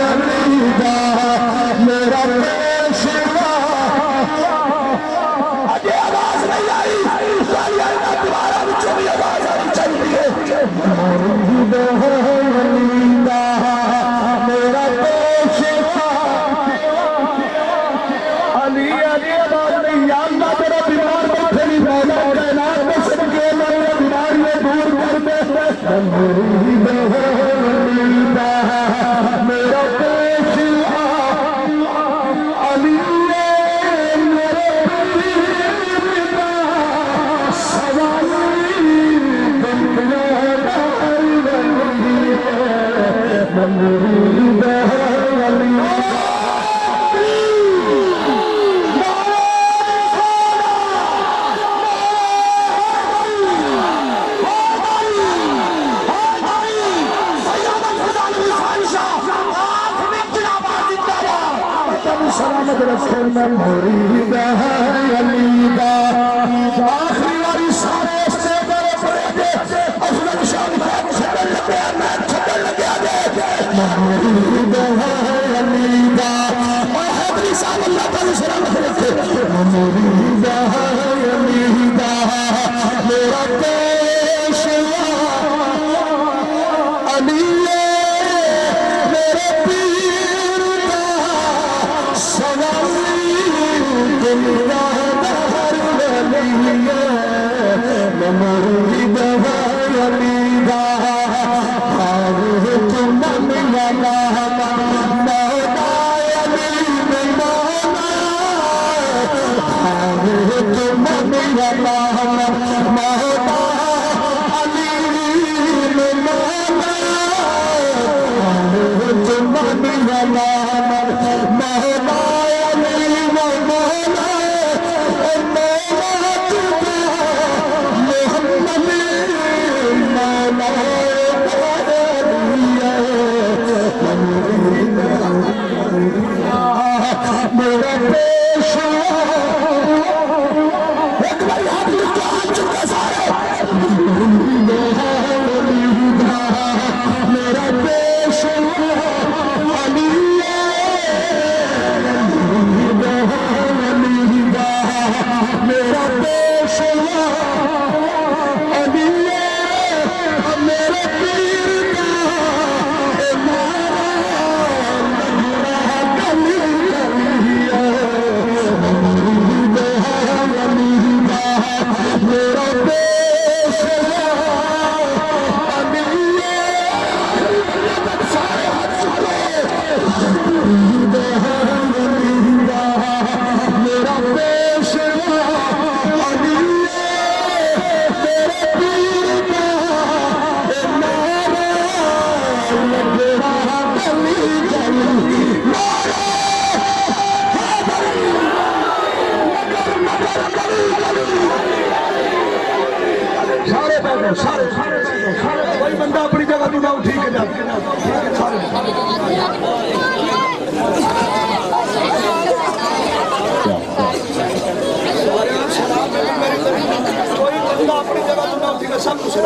علیدا میرا پیشوا اجے آواز نہیں آئی والی دوبارہ وچوں بھی آواز آنی چاہیے مریدا علیدا میرا پیشوا علی علی آواز نہیں یا اللہ تیرا بیمار بیٹھے نہیں مولا کائنات میں سب کے میرے بیماریاں دور کر دے مریدا علیدا میرا پیشوا علی میرے پیدا سوالی مریدا علیدا سلامت رکھے میں مریدا علیدا آخری واری سارے استے بڑے بڑے دے افضل شان خان چھڑن لگے میں چھڑن لگے دے مریدا علیدا اور حضری صاحب اللہ تعالی سلامت رکھے مریدا علیدا میرا پیشوا علی میرے پیر کا سوالی دنیا دہر ولیے مریدا علیدا آوہ تم ملا مولا علی مولا آوہ تم ملا مولا علی مولا آوہ تم ملا مولا میرا پیشوا ایک بار ہاتھ لکھتے ہاتھ چکے سارے میرا پیشوا علی میرا پیشوا علی میرے پیر کا میرا پیشوا علی سارے ہاتھ چکے میرا پیشوا علی میرے پیر کا نعرہ لگا گلی گلی سارے بیٹھو سارے کوئی بندہ اپنی جگہ تو نہ اٹھی کے جا سارے کوئی بندہ اپنی جگہ تو نہ اٹھی کے سب کچھ